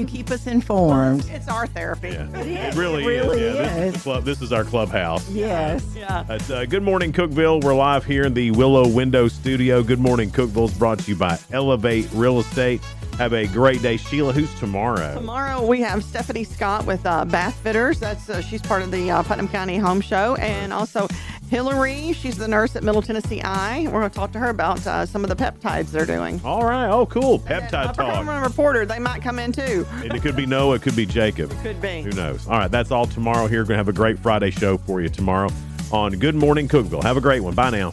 keep us informed. It's our therapy. It really, really is. Yeah, is. This is our clubhouse. Yes. Yeah. Good morning, Cookeville. We're live here in the Willow Window Studio. Good morning, Cookeville is brought to you by Elevate Real Estate. Have a great day. Sheila, who's tomorrow? Tomorrow we have Stephanie Scott with Bath Fitters. She's part of the Putnam County Home Show, and also Hillary. She's the nurse at Middle Tennessee Eye. We're going to talk to her about some of the peptides they're doing. All right. Oh, cool. Peptide talk. Cumberland Reporter. They might come in too. And it could be Noah. It could be Jacob. Could be. Who knows? All right. That's all tomorrow here. We're going to have a great Friday show for you tomorrow on Good Morning Cookeville. Have a great one. Bye now.